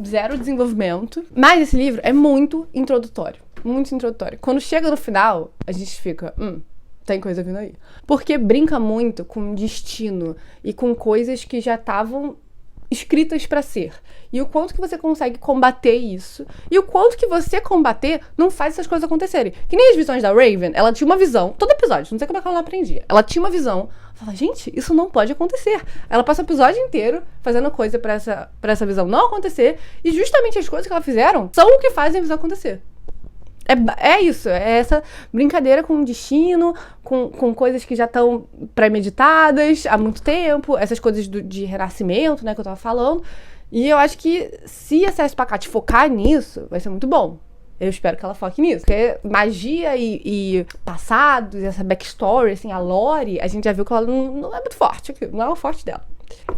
Zero desenvolvimento. Mas esse livro é muito introdutório. Muito introdutório. Quando chega no final, a gente fica... tem coisa vindo aí. Porque brinca muito com destino e com coisas que já estavam escritas pra ser. E o quanto que você consegue combater isso. E o quanto que você combater não faz essas coisas acontecerem. Que nem as visões da Raven, ela tinha uma visão, todo episódio, não sei como é que ela não aprendia. Ela tinha uma visão, fala, gente, isso não pode acontecer. Ela passa o episódio inteiro fazendo coisa pra essa visão não acontecer. E justamente as coisas que ela fizeram são o que fazem a visão acontecer. É isso, é essa brincadeira com o destino, com coisas que já estão premeditadas há muito tempo, essas coisas de renascimento, né, que eu tava falando. E eu acho que se a CS Pacat focar nisso, vai ser muito bom. Eu espero que ela foque nisso. Porque magia e passados, essa backstory, assim, a lore, a gente já viu que ela não é muito forte aqui, não é o forte dela.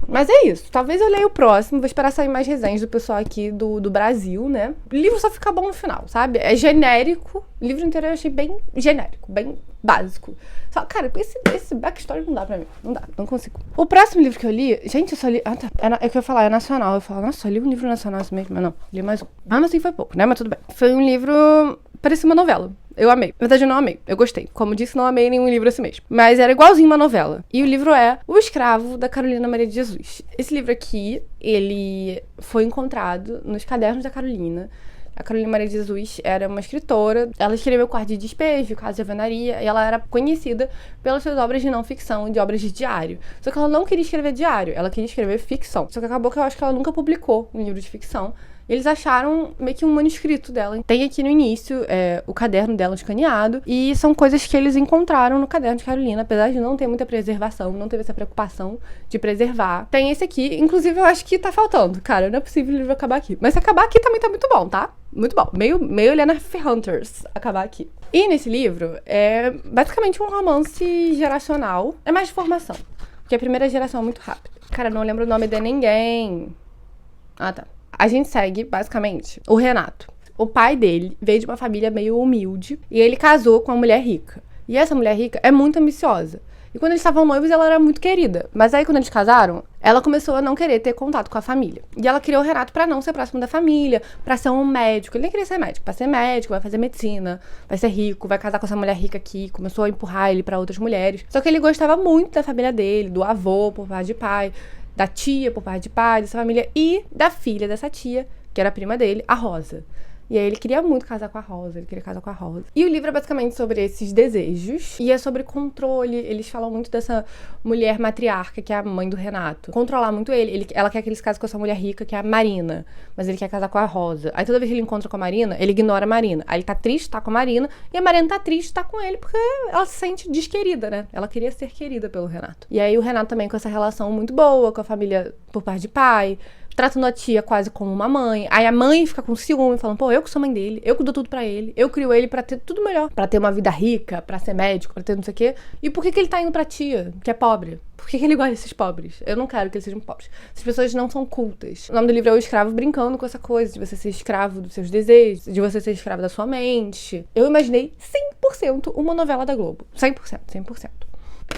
Mas é isso. Talvez eu leia o próximo. Vou esperar sair mais resenhas do pessoal aqui do Brasil, né? O livro só fica bom no final, sabe? É genérico. O livro inteiro eu achei bem genérico, bem básico. Só, cara, esse backstory não dá pra mim. Não dá, não consigo. O próximo livro que eu li... Gente, eu só li... Ah, tá. É o que eu ia falar, é nacional. Eu falo, nossa, só li um livro nacional assim mesmo. Mas não, li mais um. Ah, mas assim foi pouco, né? Mas tudo bem. Foi um livro... Parecia uma novela. Eu amei. Na verdade, eu não amei. Eu gostei. Como disse, não amei nenhum livro assim mesmo. Mas era igualzinho uma novela. E o livro é O Escravo, da Carolina Maria de Jesus. Esse livro aqui, ele foi encontrado nos cadernos da Carolina. A Carolina Maria de Jesus era uma escritora. Ela escreveu Quarto de Despejo, Caso de Alvenaria. E ela era conhecida pelas suas obras de não ficção e de obras de diário. Só que ela não queria escrever diário. Ela queria escrever ficção. Só que acabou que eu acho que ela nunca publicou um livro de ficção. Eles acharam meio que um manuscrito dela. Tem aqui no início o caderno dela escaneado. E são coisas que eles encontraram no caderno de Carolina. Apesar de não ter muita preservação, não teve essa preocupação de preservar. Tem esse aqui. Inclusive, eu acho que tá faltando. Cara, não é possível o livro acabar aqui. Mas se acabar aqui também tá muito bom, tá? Muito bom. Meio Helena Hunters acabar aqui. E nesse livro é basicamente um romance geracional. É mais de formação. Porque a primeira geração é muito rápida. Cara, não lembro o nome de ninguém. Ah, tá. A gente segue, basicamente, o Renato. O pai dele veio de uma família meio humilde e ele casou com uma mulher rica. E essa mulher rica é muito ambiciosa. E quando eles estavam noivos, ela era muito querida. Mas aí, quando eles casaram, ela começou a não querer ter contato com a família. E ela criou o Renato pra não ser próximo da família, pra ser um médico. Ele nem queria ser médico. Pra ser médico, vai fazer medicina, vai ser rico, vai casar com essa mulher rica aqui. Começou a empurrar ele pra outras mulheres. Só que ele gostava muito da família dele, do avô por parte de pai, da tia por parte de pai, dessa família, e da filha dessa tia, que era a prima dele, a Rosa. E aí ele queria muito casar com a Rosa, E o livro é basicamente sobre esses desejos, e é sobre controle. Eles falam muito dessa mulher matriarca, que é a mãe do Renato. Controlar muito ele. Ela quer que eles casem com essa mulher rica, que é a Marina, mas ele quer casar com a Rosa. Aí toda vez que ele encontra com a Marina, ele ignora a Marina. Aí ele tá triste, tá com a Marina, e a Marina tá triste, tá com ele, porque ela se sente desquerida, né? Ela queria ser querida pelo Renato. E aí o Renato também com essa relação muito boa com a família por parte de pai, tratando a tia quase como uma mãe. Aí a mãe fica com ciúme, falando, pô, eu que sou mãe dele, eu que dou tudo pra ele, eu crio ele pra ter tudo melhor, pra ter uma vida rica, pra ser médico, pra ter não sei o quê. E por que ele tá indo pra tia, que é pobre? Por que ele gosta desses pobres? Eu não quero que eles sejam pobres. Essas pessoas não são cultas. O nome do livro é O Escravo, brincando com essa coisa de você ser escravo dos seus desejos, de você ser escravo da sua mente. Eu imaginei 100% uma novela da Globo. 100%.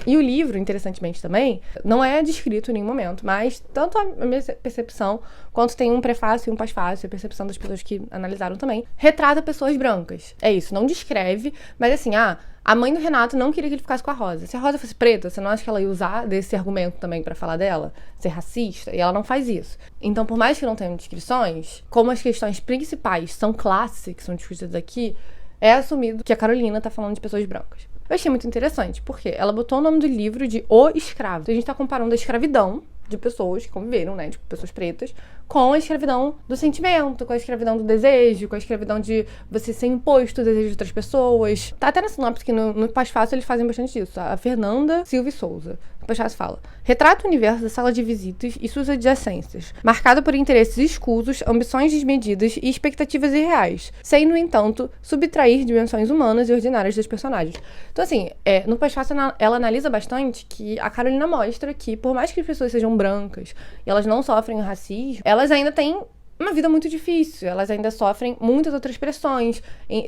E o livro, interessantemente também, não é descrito em nenhum momento, mas tanto a minha percepção, quanto tem um prefácio e um pós-fácio, a percepção das pessoas que analisaram também, retrata pessoas brancas. É isso, não descreve, mas assim, a mãe do Renato não queria que ele ficasse com a Rosa. Se a Rosa fosse preta, você não acha que ela ia usar desse argumento também pra falar dela? Ser racista? E ela não faz isso. Então, por mais que não tenham descrições, como as questões principais são classes, que são discutidas aqui, é assumido que a Carolina tá falando de pessoas brancas. Eu achei muito interessante, porque ela botou o nome do livro de O Escravo. A gente tá comparando a escravidão de pessoas que conviveram, né, tipo, pessoas pretas, com a escravidão do sentimento, com a escravidão do desejo, com a escravidão de você ser imposto o desejo de outras pessoas. Tá até na sinopse que no pós-fácil eles fazem bastante disso. A Fernanda Silva e Souza, no pós-fácil fala: retrata o universo da sala de visitas e suas adjacências, marcado por interesses escusos, ambições desmedidas e expectativas irreais, sem, no entanto, subtrair dimensões humanas e ordinárias dos personagens. Então, assim, no pós-fácil ela analisa bastante que a Carolina mostra que, por mais que as pessoas sejam brancas e elas não sofrem racismo, elas ainda têm uma vida muito difícil. Elas ainda sofrem muitas outras pressões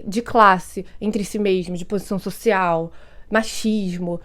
de classe, entre si mesmas, de posição social, machismo.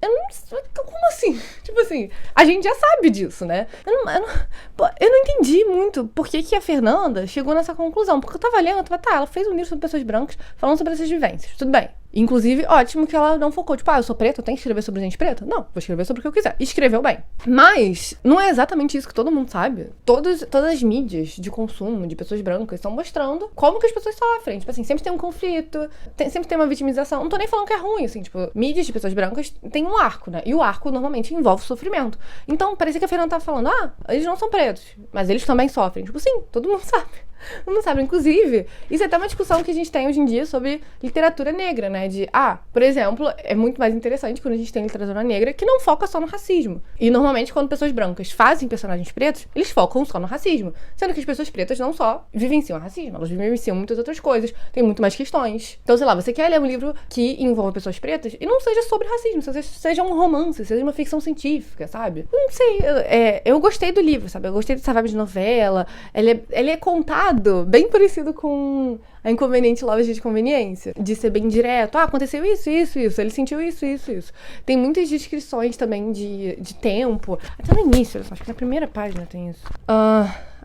Eu não sei, como assim? Tipo assim, a gente já sabe disso, né? Eu não entendi muito por que a Fernanda chegou nessa conclusão. Porque eu tava lendo, ela fez um livro sobre pessoas brancas falando sobre essas vivências. Tudo bem, Inclusive, ótimo que ela não focou, tipo, eu sou preta, eu tenho que escrever sobre gente preta? Não, vou escrever sobre o que eu quiser. E escreveu bem. Mas não é exatamente isso que todo mundo sabe. Todas as mídias de consumo de pessoas brancas estão mostrando como que as pessoas sofrem. Tipo assim, sempre tem um conflito, sempre tem uma vitimização. Não tô nem falando que é ruim, assim, tipo, mídias de pessoas brancas tem um arco, né? E o arco normalmente envolve sofrimento. Então, parecia que a Fernanda tava falando, eles não são pretos, mas eles também sofrem. Tipo, sim, todo mundo sabe. Não sabe, inclusive, isso é até uma discussão que a gente tem hoje em dia sobre literatura negra, né? Por exemplo, é muito mais interessante quando a gente tem literatura negra que não foca só no racismo. E normalmente, quando pessoas brancas fazem personagens pretos, eles focam só no racismo. Sendo que as pessoas pretas não só vivenciam racismo, elas vivenciam muitas outras coisas, tem muito mais questões. Então, sei lá, você quer ler um livro que envolva pessoas pretas e não seja sobre racismo, seja um romance, seja uma ficção científica, sabe? Não sei, eu gostei do livro, sabe? Eu gostei dessa vibe de novela, ele é contado bem parecido com A Inconveniente Loja de Conveniência, de ser bem direto. Aconteceu isso, ele sentiu isso. Tem muitas descrições também de tempo, até no início, acho que na primeira página tem isso.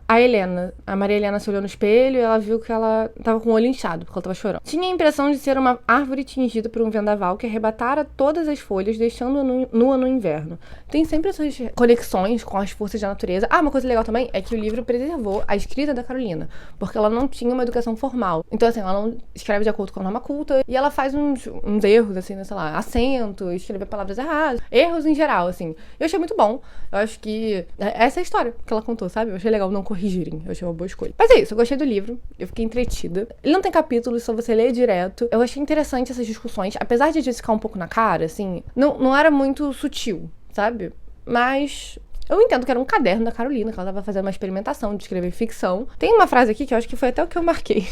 A Maria Helena se olhou no espelho e ela viu que ela tava com o olho inchado, porque ela tava chorando. Tinha a impressão de ser uma árvore tingida por um vendaval que arrebatara todas as folhas, deixando-a nua no inverno. Tem sempre essas conexões com as forças da natureza. Uma coisa legal também é que o livro preservou a escrita da Carolina, porque ela não tinha uma educação formal. Então, assim, ela não escreve de acordo com a norma culta e ela faz uns erros, assim, né, sei lá, acento, escrever palavras erradas, erros em geral, assim. Eu achei muito bom. Eu acho que essa é a história que ela contou, sabe? Eu achei legal não corrigirem. Eu achei uma boa escolha. Mas é isso, eu gostei do livro. Eu fiquei entretida. Ele não tem capítulos, só você lê direto. Eu achei interessante essas discussões. Apesar de ficar um pouco na cara, assim, não era muito sutil, sabe? Mas eu entendo que era um caderno da Carolina, que ela tava fazendo uma experimentação de escrever ficção. Tem uma frase aqui que eu acho que foi até o que eu marquei.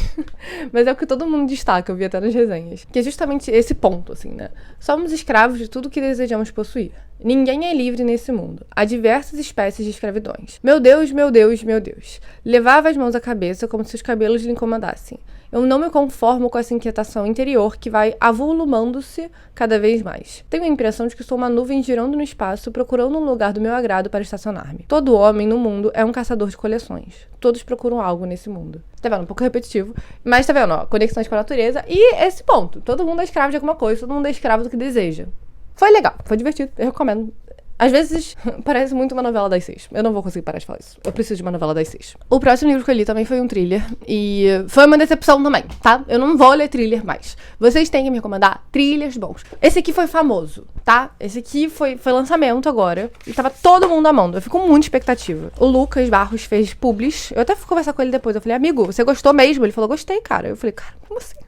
Mas é o que todo mundo destaca, eu vi até nas resenhas. Que é justamente esse ponto, assim, né? Somos escravos de tudo que desejamos possuir. Ninguém é livre nesse mundo. Há diversas espécies de escravidões. Meu Deus, meu Deus, meu Deus. Levava as mãos à cabeça como se os cabelos lhe incomodassem. Eu não me conformo com essa inquietação interior que vai avolumando-se cada vez mais. Tenho a impressão de que sou uma nuvem girando no espaço, procurando um lugar do meu agrado para estacionar-me. Todo homem no mundo é um caçador de coleções. Todos procuram algo nesse mundo. Tá vendo? Um pouco repetitivo. Mas tá vendo, ó, conexões com a natureza e esse ponto. Todo mundo é escravo de alguma coisa, todo mundo é escravo do que deseja. Foi legal, foi divertido, eu recomendo. Às vezes, parece muito uma novela das 6. Eu não vou conseguir parar de falar isso. Eu preciso de uma novela das 6. O próximo livro que eu li também foi um thriller. E foi uma decepção também, tá? Eu não vou ler thriller mais. Vocês têm que me recomendar thrillers bons. Esse aqui foi famoso, tá? Esse aqui foi lançamento agora. E tava todo mundo amando. Eu fico com muita expectativa. O Lucas Barros fez publish. Eu até fui conversar com ele depois. Eu falei, amigo, você gostou mesmo? Ele falou, gostei, cara. Eu falei, cara, como assim?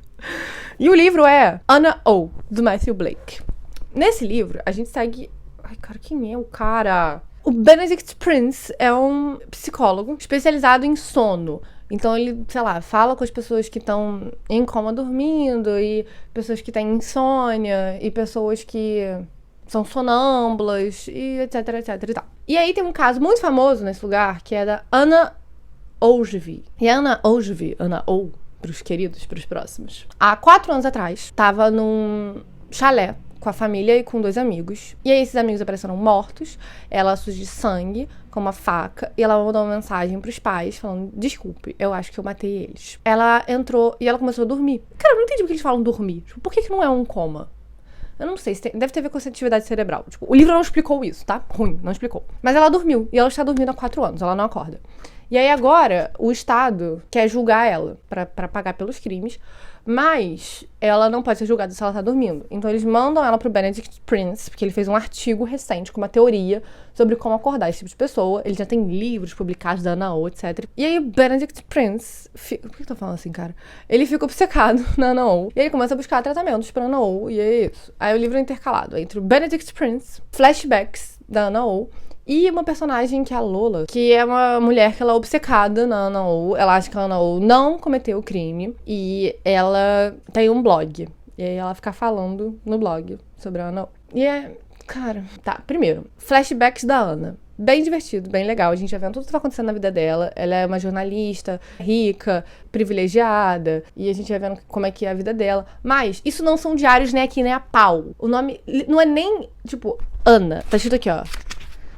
E o livro é Anna O, do Matthew Blake. Nesse livro, a gente segue... Ai, cara, quem é o cara? O Benedict Prince é um psicólogo especializado em sono. Então ele, sei lá, fala com as pessoas que estão em coma dormindo, e pessoas que têm insônia, e pessoas que são sonâmbulas, e etc, etc e tal. E aí tem um caso muito famoso nesse lugar, que é da Anna Ogilvy. E a Anna Ogilvy, Anna O, pros queridos, pros próximos, há 4 anos atrás, tava num chalé com a família e com 2 amigos. E aí esses amigos apareceram mortos, ela suja de sangue, com uma faca, e ela mandou uma mensagem pros pais, falando, desculpe, eu acho que eu matei eles. Ela entrou e ela começou a dormir. Cara, eu não entendi por que eles falam dormir. Tipo, por que não é um coma? Eu não sei, deve ter a ver com essa atividade cerebral. Tipo, o livro não explicou isso, tá? Ruim, não explicou. Mas ela dormiu, e ela está dormindo há 4 anos, ela não acorda. E aí agora, o Estado quer julgar ela pra pagar pelos crimes, mas ela não pode ser julgada se ela tá dormindo. Então eles mandam ela pro Benedict Prince, porque ele fez um artigo recente com uma teoria sobre como acordar esse tipo de pessoa. Ele já tem livros publicados da Ana O, etc. E aí o Benedict Prince... Por que eu tô falando assim, cara? Ele fica obcecado na Ana O. E aí ele começa a buscar tratamentos pra Ana O, e é isso. Aí o livro é intercalado entre o Benedict Prince, flashbacks da Ana O, e uma personagem que é a Lola, que é uma mulher que ela é obcecada na Ana O. Ela acha que a Ana O não cometeu o crime. E ela tem um blog. E aí ela fica falando no blog sobre a Ana O. E é... Cara... Tá, primeiro. Flashbacks da Ana. Bem divertido, bem legal. A gente já vê tudo que tá acontecendo na vida dela. Ela é uma jornalista rica, privilegiada. E a gente vai vendo como é que é a vida dela. Mas isso não são diários nem aqui, nem a pau. O nome não é nem, tipo, Ana. Tá escrito aqui, ó.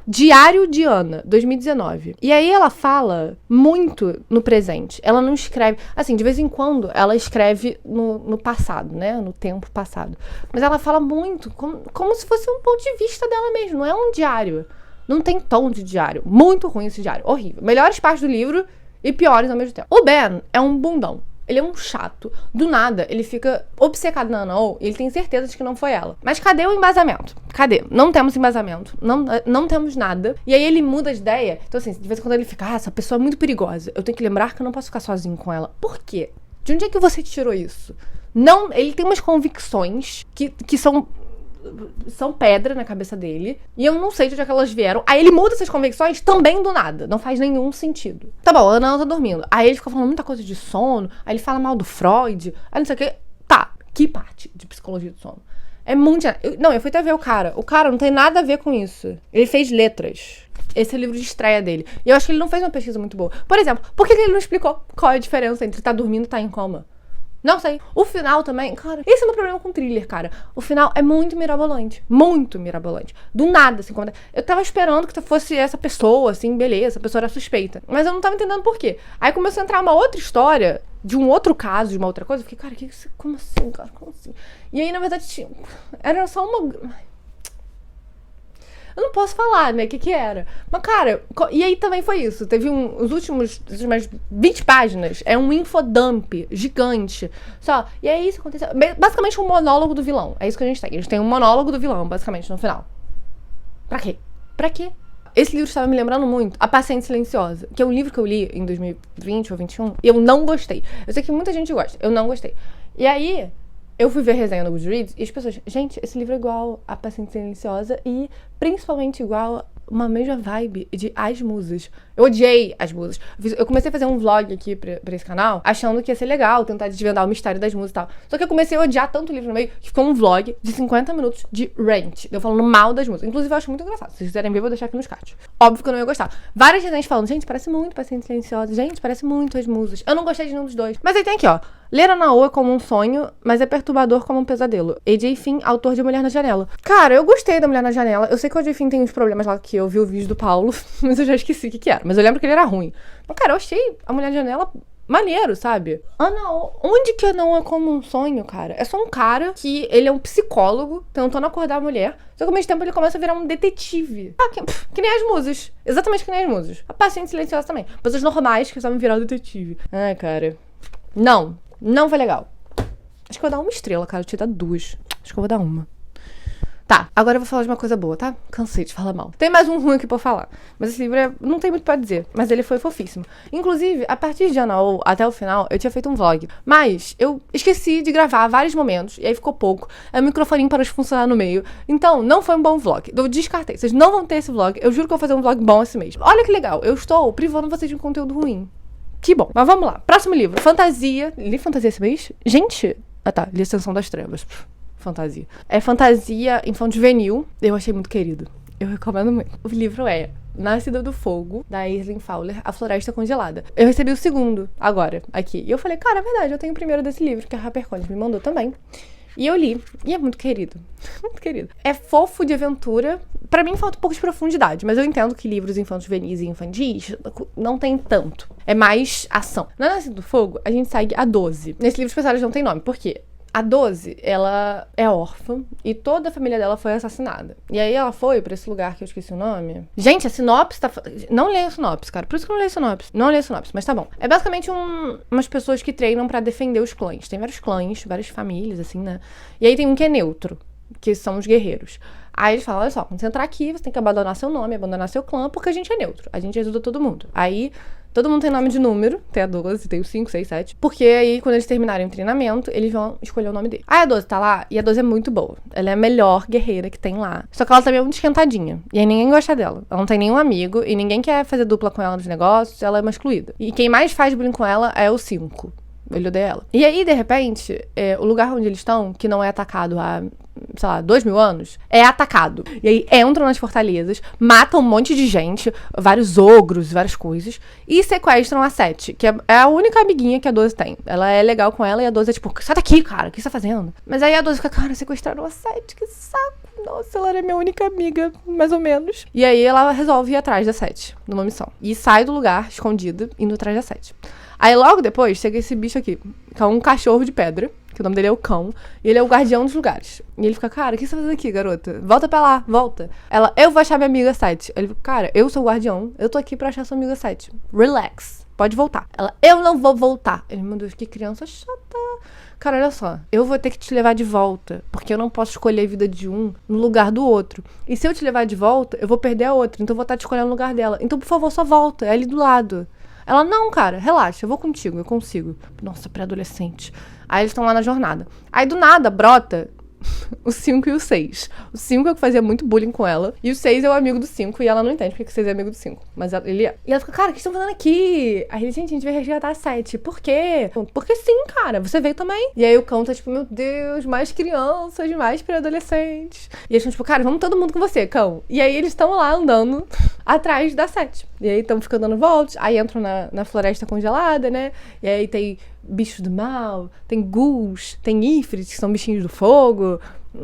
Diário de Ana, 2019. E aí ela fala muito no presente. Ela não escreve... Assim, de vez em quando ela escreve no passado, né? No tempo passado. Mas ela fala muito como se fosse um ponto de vista dela mesmo. Não é um diário. Não tem tom de diário. Muito ruim esse diário. Horrível. Melhores partes do livro e piores ao mesmo tempo. O Ben é um bundão. Ele é um chato. Do nada, ele fica obcecado na Ana Oh, e ele tem certeza de que não foi ela. Mas cadê o embasamento? Cadê? Não temos embasamento. Não temos nada. E aí ele muda de ideia. Então assim, de vez em quando ele fica, essa pessoa é muito perigosa. Eu tenho que lembrar que eu não posso ficar sozinho com ela. Por quê? De onde é que você tirou isso? Não, ele tem umas convicções que são pedra na cabeça dele. E eu não sei de onde é que elas vieram. Aí ele muda essas convicções também do nada. Não faz nenhum sentido. Tá bom, a Ana tá dormindo. Aí ele fica falando muita coisa de sono. Aí ele fala mal do Freud. Aí não sei o que. Tá, que parte de psicologia do sono? É muito... eu fui até ver o cara. O cara não tem nada a ver com isso. Ele fez letras. Esse é o livro de estreia dele. E eu acho que ele não fez uma pesquisa muito boa. Por exemplo, por que ele não explicou qual é a diferença entre tá dormindo e tá em coma? Não sei. O final também, cara, esse é o meu problema com thriller, cara. O final é muito mirabolante. Muito mirabolante. Do nada, assim, como... Eu tava esperando que fosse essa pessoa, assim, beleza, a pessoa era suspeita. Mas eu não tava entendendo por quê. Aí começou a entrar uma outra história, de um outro caso, de uma outra coisa. Eu fiquei, cara, como assim, cara? Como assim? E aí, na verdade, era só uma... Eu não posso falar, né, o que era. Mas, cara, e aí também foi isso. Teve as últimas 20 páginas. É um infodump gigante. Só. E aí isso aconteceu. Basicamente um monólogo do vilão. É isso que a gente tem. A gente tem um monólogo do vilão, basicamente, no final. Pra quê? Pra quê? Esse livro estava me lembrando muito A Paciente Silenciosa, que é um livro que eu li em 2020 ou 2021. E eu não gostei. Eu sei que muita gente gosta. Eu não gostei. E aí... eu fui ver resenha no Goodreads e as pessoas... gente, esse livro é igual a Paciente Silenciosa e principalmente igual uma mesma vibe de As Musas. Eu odiei As Musas. Eu comecei a fazer um vlog aqui pra esse canal achando que ia ser legal tentar desvendar o mistério das musas e tal. Só que eu comecei a odiar tanto o livro no meio que ficou um vlog de 50 minutos de rant. Eu falando mal das musas. Inclusive eu acho muito engraçado. Se vocês quiserem ver, eu vou deixar aqui nos cards. Óbvio que eu não ia gostar. Várias resenhas falando, gente, parece muito Paciente Silenciosa. Gente, parece muito As Musas. Eu não gostei de nenhum dos dois. Mas aí tem aqui, ó. Ler Ana Oh é como um sonho, mas é perturbador como um pesadelo. A.J. Finn, autor de Mulher na Janela. Cara, eu gostei da Mulher na Janela. Eu sei que o A.J. Finn tem uns problemas lá que eu vi o vídeo do Paulo, mas eu já esqueci o que era. Mas eu lembro que ele era ruim. Mas, cara, eu achei a Mulher na Janela maneiro, sabe? Ana Oh, onde que Ana Oh é como um sonho, cara? É só um cara que ele é um psicólogo tentando acordar a mulher, só que ao mesmo tempo ele começa a virar um detetive. Ah, que nem As Musas. Exatamente que nem As Musas. A Paciente Silenciosa também. Pessoas normais que sabem virar detetive. Ai, cara. Não foi legal. Acho que eu vou dar 1 estrela, cara. Eu tinha dado 2. Acho que eu vou dar 1. Tá, agora eu vou falar de uma coisa boa, tá? Cansei de falar mal. Tem mais um ruim aqui pra falar. Mas esse livro não tem muito pra dizer. Mas ele foi fofíssimo. Inclusive, a partir de Ana Oh até o final, eu tinha feito um vlog. Mas eu esqueci de gravar vários momentos. E aí ficou pouco. Aí o microfoninho parou de funcionar no meio. Então, não foi um bom vlog. Eu descartei. Vocês não vão ter esse vlog. Eu juro que eu vou fazer um vlog bom esse mês. Olha que legal. Eu estou privando vocês de um conteúdo ruim. Que bom. Mas vamos lá. Próximo livro. Fantasia. Li fantasia esse mês? Gente. Ah tá. Li Ascensão das Trevas. Fantasia. É fantasia infanto-juvenil. Eu achei muito querido. Eu recomendo muito. O livro é Nascida do Fogo, da Aislinn Fowler, A Floresta Congelada. Eu recebi o segundo agora, aqui. E eu falei, cara, é verdade, eu tenho o primeiro desse livro, que a HarperCollins me mandou também. E eu li. E é muito querido. Muito querido. É fofo de aventura. Pra mim falta um pouco de profundidade, mas eu entendo que livros infantos-juvenis e infantis não tem tanto. É mais ação. Na Nascida do Fogo, a gente segue a 12. Nesse livro, os personagens não tem nome. Por quê? A 12, ela é órfã e toda a família dela foi assassinada. E aí ela foi pra esse lugar que eu esqueci o nome. Gente, a sinopse tá... Não leio a sinopse, cara. Por isso que eu não leio a sinopse. Não leio a sinopse, mas tá bom. É basicamente umas pessoas que treinam pra defender os clãs. Tem vários clãs, várias famílias, assim, né? E aí tem um que é neutro, que são os guerreiros. Aí eles falam, olha só, quando você entrar aqui, você tem que abandonar seu nome, abandonar seu clã, porque a gente é neutro. A gente ajuda todo mundo. Aí... todo mundo tem nome de número, tem a 12, tem o 5, 6, 7. Porque aí, quando eles terminarem o treinamento, eles vão escolher o nome dele. Aí a 12 tá lá, e a 12 é muito boa. Ela é a melhor guerreira que tem lá. Só que ela também é muito esquentadinha. E aí ninguém gosta dela. Ela não tem nenhum amigo, e ninguém quer fazer dupla com ela nos negócios, ela é uma excluída. E quem mais faz bullying com ela é o 5. Ele odeia ela. E aí, de repente, o lugar onde eles estão, que não é atacado há, sei lá, 2000 anos, é atacado. E aí entram nas fortalezas, matam um monte de gente, vários ogros, várias coisas, e sequestram a 7, que é a única amiguinha que a 12 tem. Ela é legal com ela e a 12 é tipo, sai daqui, cara, o que você tá fazendo? Mas aí a 12 fica, cara, sequestraram a 7, que saco. Nossa, ela era minha única amiga, mais ou menos. E aí ela resolve ir atrás da Sete, numa missão. E sai do lugar, escondida, indo atrás da Sete. Aí logo depois chega esse bicho aqui, que é um cachorro de pedra, que o nome dele é o Cão, e ele é o guardião dos lugares. E ele fica, cara, o que você tá fazendo aqui, garota? Volta pra lá, volta. Ela, eu vou achar minha amiga Sete. Ele fica, cara, eu sou o guardião, eu tô aqui pra achar sua amiga Sete. Relax, pode voltar. Ela, eu não vou voltar. Ele, meu Deus, que criança chata. Cara, olha só, eu vou ter que te levar de volta, porque eu não posso escolher a vida de um no lugar do outro. E se eu te levar de volta, eu vou perder a outra, então eu vou estar te escolhendo no lugar dela. Então, por favor, só volta, é ali do lado. Ela, não, cara, relaxa, eu vou contigo, eu consigo. Nossa, pré-adolescente. Aí eles estão lá na jornada. Aí, do nada, brota o 5 e o 6. O 5 é o que fazia muito bullying com ela. E o 6 é o amigo do 5. E ela não entende porque o 6 é amigo do 5. Mas ele é. E ela fica, cara, o que estão fazendo aqui? Aí ele, gente, a gente vai resgatar a 7. Por quê? Porque sim, cara. Você veio também. E aí o Cão tá tipo, meu Deus, mais crianças, mais pré-adolescentes. E eles estão tipo, cara, vamos todo mundo com você, Cão. E aí eles estão lá andando atrás da 7. E aí estão ficando dando voltas. Aí entram na floresta congelada, né? E aí tem bichos do mal, tem ghouls, tem ifrits, que são bichinhos do fogo.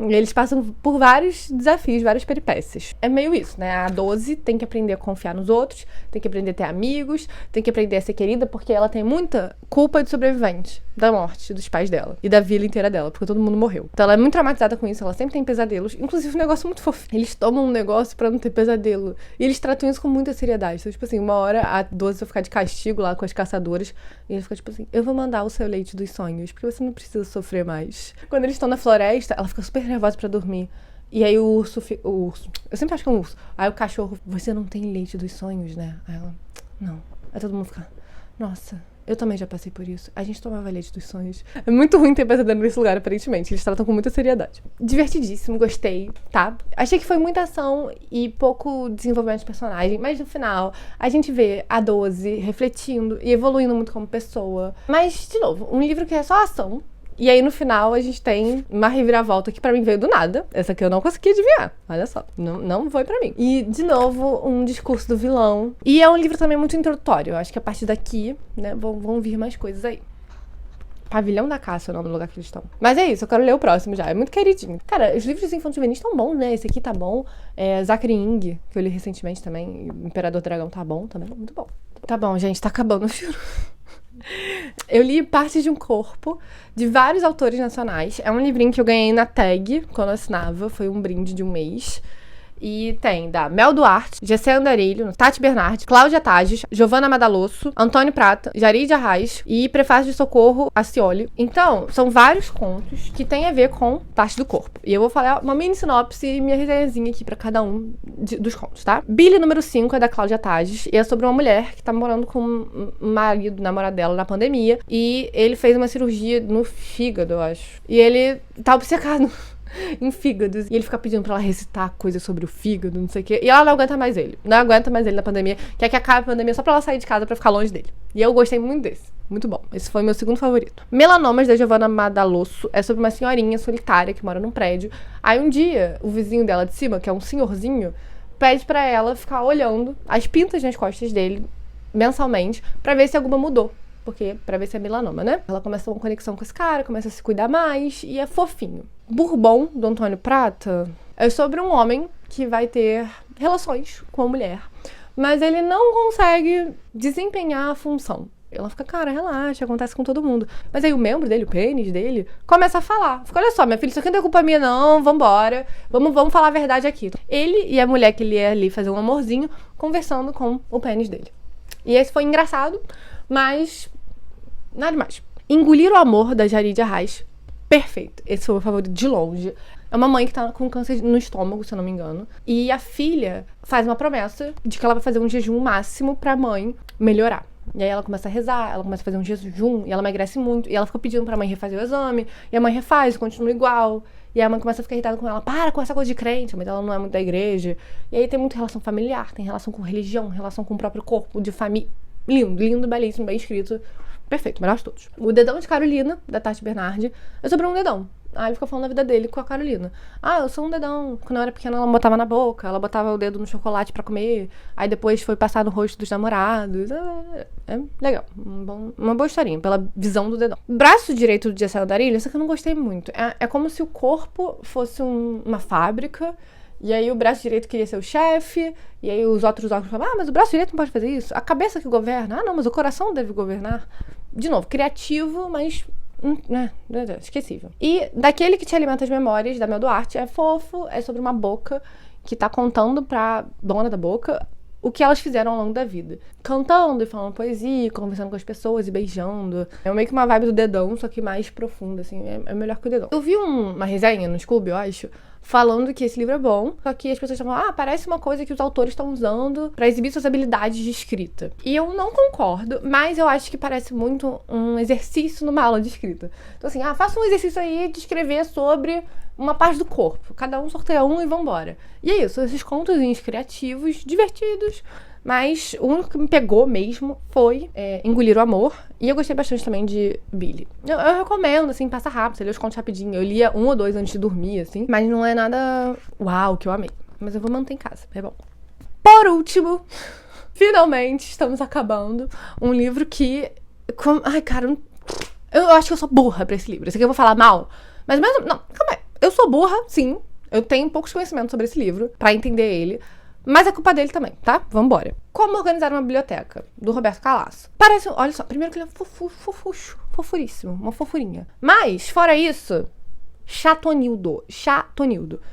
E eles passam por vários desafios, várias peripécias. É meio isso, né? A 12 tem que aprender a confiar nos outros, tem que aprender a ter amigos, tem que aprender a ser querida, porque ela tem muita culpa de sobrevivente da morte dos pais dela e da vila inteira dela, porque todo mundo morreu. Então ela é muito traumatizada com isso, ela sempre tem pesadelos, inclusive um negócio muito fofo. Eles tomam um negócio pra não ter pesadelo. E eles tratam isso com muita seriedade. Então, tipo assim, uma hora a 12 vai ficar de castigo lá com as caçadoras, e ele fica tipo assim, eu vou mandar o seu leite dos sonhos, porque você não precisa sofrer mais. Quando eles estão na floresta, ela fica super nervosa pra dormir. E aí o urso, eu sempre acho que é um urso. Aí o cachorro, você não tem leite dos sonhos, né? Aí ela, não. Aí todo mundo fica, nossa, eu também já passei por isso. A gente tomava leite dos sonhos. É muito ruim ter pesadelo nesse lugar, aparentemente. Eles tratam com muita seriedade. Divertidíssimo, gostei, tá? Achei que foi muita ação e pouco desenvolvimento de personagem. Mas no final, a gente vê a 12 refletindo e evoluindo muito como pessoa. Mas, de novo, um livro que é só ação. E aí, no final, a gente tem uma reviravolta que pra mim veio do nada. Essa aqui eu não consegui adivinhar. Olha só, não foi pra mim. E, de novo, um discurso do vilão. E é um livro também muito introdutório. Eu acho que a partir daqui, né, vão vir mais coisas aí. Pavilhão da Caça é o nome do lugar que eles estão. Mas é isso, eu quero ler o próximo já. É muito queridinho. Cara, os livros infantis estão bons, né? Esse aqui tá bom. Zachary Ing, que eu li recentemente também. Imperador Dragão tá bom também. Muito bom. Tá bom, gente, tá acabando o filme. Eu li Parte de um Corpo, de vários autores nacionais. É um livrinho que eu ganhei na Tag, quando eu assinava. Foi um brinde de um mês. E tem da Mel Duarte, Gessé Andarilho, Tati Bernardi, Cláudia Tages, Giovanna Madalosso, Antônio Prata, Jarid Arraes e Prefácio de Socorro Acioli. Então, são vários contos que tem a ver com parte do corpo. E eu vou falar uma mini sinopse e minha resenhazinha aqui pra cada um dos contos, tá? Billy número 5 é da Cláudia Tages e é sobre uma mulher que tá morando com um marido, namorado dela, na pandemia. E ele fez uma cirurgia no fígado, eu acho. E ele tá obcecado em fígados. E ele fica pedindo pra ela recitar coisas sobre o fígado, não sei o quê. E ela não aguenta mais ele. Não aguenta mais ele na pandemia. Quer que acabe a pandemia só pra ela sair de casa pra ficar longe dele. E eu gostei muito desse. Muito bom. Esse foi meu segundo favorito. Melanomas, da Giovanna Madalosso, é sobre uma senhorinha solitária que mora num prédio. Aí um dia, o vizinho dela de cima, que é um senhorzinho, pede pra ela ficar olhando as pintas nas costas dele mensalmente pra ver se alguma mudou. Porque, pra ver se é melanoma, né? Ela começa uma conexão com esse cara, começa a se cuidar mais e é fofinho. Bourbon, do Antônio Prata, é sobre um homem que vai ter relações com a mulher, mas ele não consegue desempenhar a função. Ela fica, cara, relaxa, acontece com todo mundo. Mas aí o membro dele, o pênis dele, começa a falar. Fica, olha só, minha filha, isso aqui não é culpa minha não, vambora. Vamos falar a verdade aqui. Ele e a mulher que ele ia ali fazer um amorzinho, conversando com o pênis dele. E esse foi engraçado, mas nada demais. Engolir o Amor, da Jarid Arraes. Perfeito. Esse foi o meu favorito de longe. É uma mãe que tá com câncer no estômago, se eu não me engano. E a filha faz uma promessa de que ela vai fazer um jejum máximo pra mãe melhorar. E aí ela começa a rezar, ela começa a fazer um jejum, e ela emagrece muito. E ela fica pedindo pra mãe refazer o exame. E a mãe refaz, continua igual. E aí a mãe começa a ficar irritada com ela. Para com essa coisa de crente, mas ela não é muito da igreja. E aí tem muita relação familiar, tem relação com religião, relação com o próprio corpo, de família. Lindo, belíssimo, bem escrito. Perfeito, melhor de todos. O Dedão de Carolina, da Tati Bernardi, é sobre um dedão. Aí ele ficou falando da vida dele com a Carolina. Ah, eu sou um dedão. Quando eu era pequena, ela botava na boca, ela botava o dedo no chocolate pra comer. Aí depois foi passar no rosto dos namorados. É legal. Uma boa historinha, pela visão do dedão. Braço direito do Jesse Andarilho, isso que eu não gostei muito. É como se o corpo fosse uma fábrica. E aí o braço direito queria ser o chefe, e aí os outros órgãos falavam, mas o braço direito não pode fazer isso, a cabeça que governa, não, mas o coração deve governar. De novo, criativo, mas esquecível. E daquele que te alimenta as memórias, da Mel Duarte, é fofo, é sobre uma boca que tá contando pra dona da boca o que elas fizeram ao longo da vida. Cantando e falando poesia, conversando com as pessoas e beijando. É meio que uma vibe do Dedão, só que mais profunda, assim, é melhor que o Dedão. Eu vi uma resenha no Scooby, eu acho, falando que esse livro é bom, só que as pessoas estavam parece uma coisa que os autores estão usando pra exibir suas habilidades de escrita. E eu não concordo, mas eu acho que parece muito um exercício numa aula de escrita. Então assim, faça um exercício aí de escrever sobre uma parte do corpo. Cada um sorteia um e vambora. E é isso, esses contozinhos criativos, divertidos. Mas o único que me pegou mesmo foi Engolir o Amor. E eu gostei bastante também de Billy. Eu recomendo, assim, passa rápido. Você lê os contos rapidinho. Eu lia 1 ou 2 antes de dormir, assim. Mas não é nada uau, que eu amei. Mas eu vou manter em casa, é bom. Por último, finalmente estamos acabando um livro que... Ai, cara, eu acho que eu sou burra pra esse livro. Esse aqui eu vou falar mal. Mas mesmo... Não, calma aí. Eu sou burra, sim. Eu tenho poucos conhecimentos sobre esse livro pra entender ele. Mas é culpa dele também, tá? Vambora. Como Organizar uma Biblioteca, do Roberto Calasso. Parece, olha só, primeiro que ele é fofucho, fofuríssimo, uma fofurinha. Mas, fora isso, chatonildo.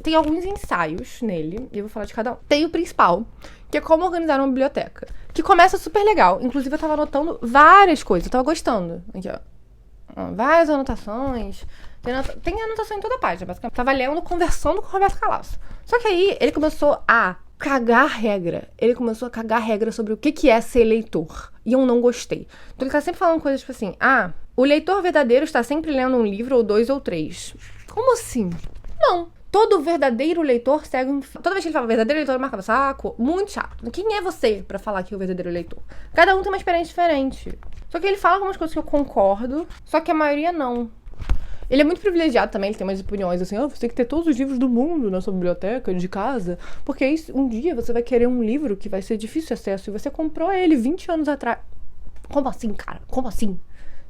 Tem alguns ensaios nele, e eu vou falar de cada um. Tem o principal, que é Como Organizar uma Biblioteca, que começa super legal. Inclusive, eu tava anotando várias coisas, eu tava gostando. Aqui, ó. Várias anotações. Tem anotação em toda a página, basicamente. Tava lendo, conversando com o Roberto Calasso. Só que aí, ele começou a cagar regra. Ele começou a cagar regra sobre o que é ser leitor. E eu não gostei. Então ele tá sempre falando coisas tipo assim, o leitor verdadeiro está sempre lendo um livro ou 2 ou 3. Como assim? Não. Todo verdadeiro leitor segue um... Toda vez que ele fala verdadeiro leitor, eu marcava saco. Muito chato. Quem é você pra falar que é o verdadeiro leitor? Cada um tem uma experiência diferente. Só que ele fala algumas coisas que eu concordo, só que a maioria não. Ele é muito privilegiado também, ele tem umas opiniões assim, você tem que ter todos os livros do mundo na sua biblioteca, de casa, porque aí um dia você vai querer um livro que vai ser difícil de acesso e você comprou ele 20 anos atrás. Como assim, cara? Como assim?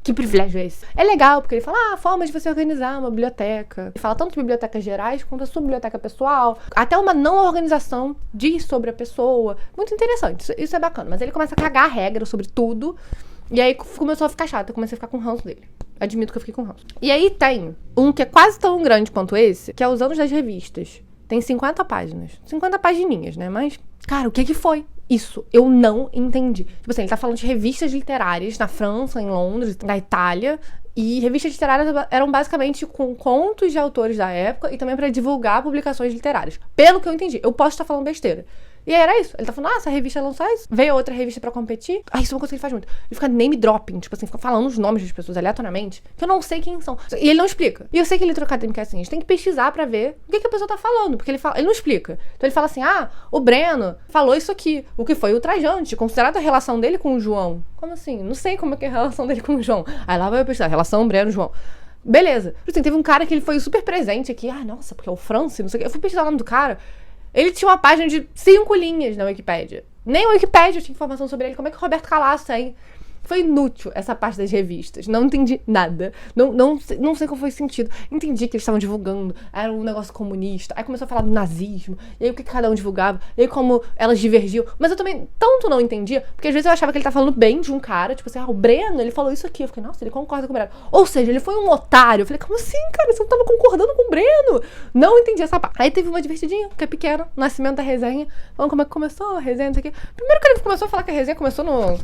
Que privilégio é esse? É legal, porque ele fala, forma de você organizar uma biblioteca. Ele fala tanto de bibliotecas gerais quanto a sua biblioteca pessoal. Até uma não organização diz sobre a pessoa. Muito interessante, isso é bacana. Mas ele começa a cagar a regra sobre tudo. E aí começou a ficar chato, eu comecei a ficar com ranço dele. Admito que eu fiquei com ranço. E aí tem um que é quase tão grande quanto esse, que é Os Anos das Revistas. Tem 50 páginas. 50 pagininhas, né? Mas, cara, o que foi isso? Eu não entendi. Tipo assim, ele tá falando de revistas literárias na França, em Londres, na Itália. E revistas literárias eram basicamente com contos de autores da época e também pra divulgar publicações literárias. Pelo que eu entendi. Eu posso estar falando besteira. E aí era isso. Ele tá falando, essa revista lançou isso. Veio outra revista pra competir. Isso é uma coisa que ele faz muito. Ele fica name dropping, tipo assim, fica falando os nomes das pessoas aleatoriamente, que eu não sei quem são. E ele não explica. E eu sei que ele troca acadêmica assim, a gente tem que pesquisar pra ver o que a pessoa tá falando, porque ele não explica. Então ele fala assim, o Breno falou isso aqui, o que foi ultrajante, considerado a relação dele com o João. Como assim? Não sei como é que é a relação dele com o João. Aí lá vai eu pesquisar, relação Breno-João. Beleza. Assim, teve um cara que ele foi super presente aqui. Nossa, porque é o France, não sei o que. Eu fui pesquisar o nome do cara. Ele tinha uma página de 5 linhas na Wikipédia. Nem a Wikipédia tinha informação sobre ele. Como é que o Roberto Calasso tem? Foi inútil essa parte das revistas. Não entendi nada. Não sei qual foi o sentido. Entendi que eles estavam divulgando. Era um negócio comunista. Aí começou a falar do nazismo. E aí o que cada um divulgava. E aí como elas divergiam. Mas eu também tanto não entendia. Porque às vezes eu achava que ele tava falando bem de um cara. Tipo assim, o Breno, ele falou isso aqui. Eu fiquei, nossa, ele concorda com o Breno. Ou seja, ele foi um otário. Eu falei, como assim, cara? Você não tava concordando com o Breno? Não entendi essa parte. Aí teve uma divertidinha, que é pequena. Nascimento da resenha. Falando como é que começou a resenha, não sei o quê. Primeiro que ele começou a falar que a resenha começou no...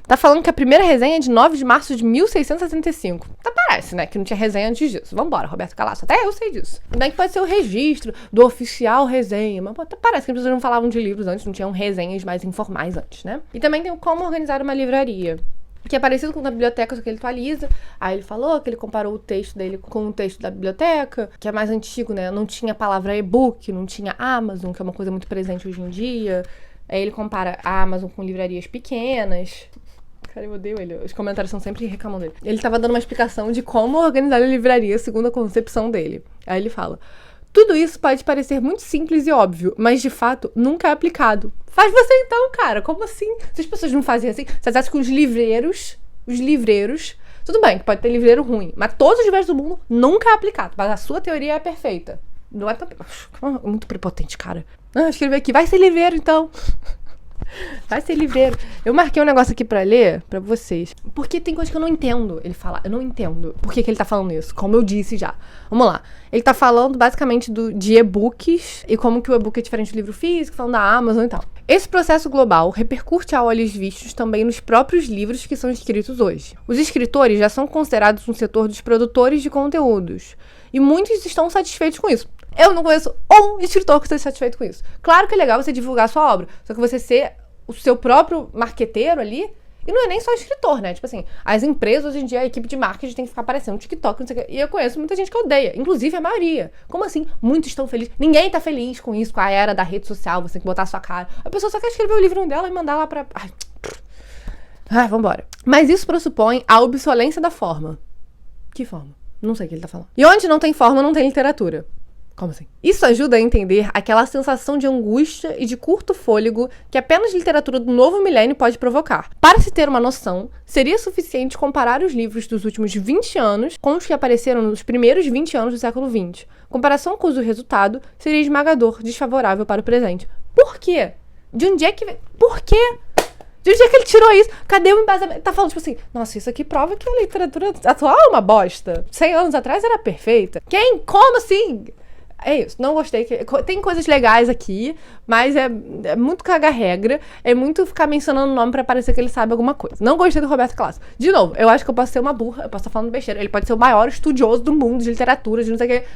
Tá falando que a primeira resenha é de 9 de março de 1675. Tá, parece, né? Que não tinha resenha antes disso. Vambora, Roberto Calasso. Até eu sei disso. Daí que pode ser o registro do oficial resenha. Mas até parece que as pessoas não falavam de livros antes, não tinham resenhas mais informais antes, né? E também tem o Como Organizar uma Livraria, que é parecido com a biblioteca, só que ele atualiza. Aí ele falou que ele comparou o texto dele com o texto da biblioteca, que é mais antigo, né? Não tinha a palavra e-book, não tinha Amazon, que é uma coisa muito presente hoje em dia. Aí ele compara a Amazon com livrarias pequenas. Cara, eu odeio ele. Os comentários são sempre reclamando dele. Ele tava dando uma explicação de como organizar a livraria segundo a concepção dele. Aí ele fala: tudo isso pode parecer muito simples e óbvio, mas de fato nunca é aplicado. Faz você então, cara. Como assim? Se as pessoas não fazem assim, vocês acham que os livreiros, tudo bem, que pode ter livreiro ruim, mas todos os livreiros do mundo nunca é aplicado. Mas a sua teoria é perfeita. Não é tão... Muito prepotente, cara. Escrever aqui, vai ser livreiro então. Vai ser livreiro. Eu marquei um negócio aqui pra ler pra vocês. Porque tem coisa que eu não entendo. Ele fala, eu não entendo por que ele tá falando isso. Como eu disse já. Vamos lá. Ele tá falando basicamente de e-books e como que o e-book é diferente do livro físico, falando da Amazon e tal. Esse processo global repercute a olhos vistos também nos próprios livros que são escritos hoje. Os escritores já são considerados um setor dos produtores de conteúdos. E muitos estão satisfeitos com isso. Eu não conheço um escritor que esteja satisfeito com isso. Claro que é legal você divulgar a sua obra, só que você ser o seu próprio marqueteiro ali, e não é nem só escritor, né? Tipo assim, as empresas hoje em dia, a equipe de marketing tem que ficar aparecendo no TikTok, não sei o quê. E eu conheço muita gente que odeia, inclusive a maioria. Como assim? Muitos estão felizes. Ninguém tá feliz com isso, com a era da rede social, você tem que botar a sua cara. A pessoa só quer escrever o livro dela e mandar lá pra... Ai, vambora. Mas isso pressupõe a obsolência da forma. Que forma? Não sei o que ele tá falando. E onde não tem forma, não tem literatura. Como assim? Isso ajuda a entender aquela sensação de angústia e de curto fôlego que apenas literatura do novo milênio pode provocar. Para se ter uma noção, seria suficiente comparar os livros dos últimos 20 anos com os que apareceram nos primeiros 20 anos do século XX. Comparação cujo resultado seria esmagador, desfavorável para o presente. Por quê? De onde é que... Por quê? De onde é que ele tirou isso? Cadê o embasamento? Tá falando, tipo assim, nossa, isso aqui prova que a literatura atual é uma bosta. 100 anos atrás era perfeita. Quem? Como assim? É isso, não gostei. Tem coisas legais aqui, mas é muito caga-regra, é muito ficar mencionando o nome pra parecer que ele sabe alguma coisa. Não gostei do Roberto Calasso. De novo, eu acho que eu posso ser uma burra, eu posso estar falando besteira. Ele pode ser o maior estudioso do mundo de literatura, de não sei o que.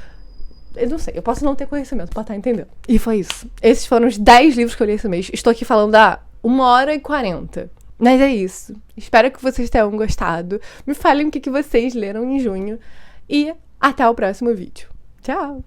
Eu não sei, eu posso não ter conhecimento pra estar entendendo. E foi isso. Esses foram os 10 livros que eu li esse mês. Estou aqui falando há 1h40. Mas é isso. Espero que vocês tenham gostado. Me falem o que vocês leram em junho. E até o próximo vídeo. Tchau!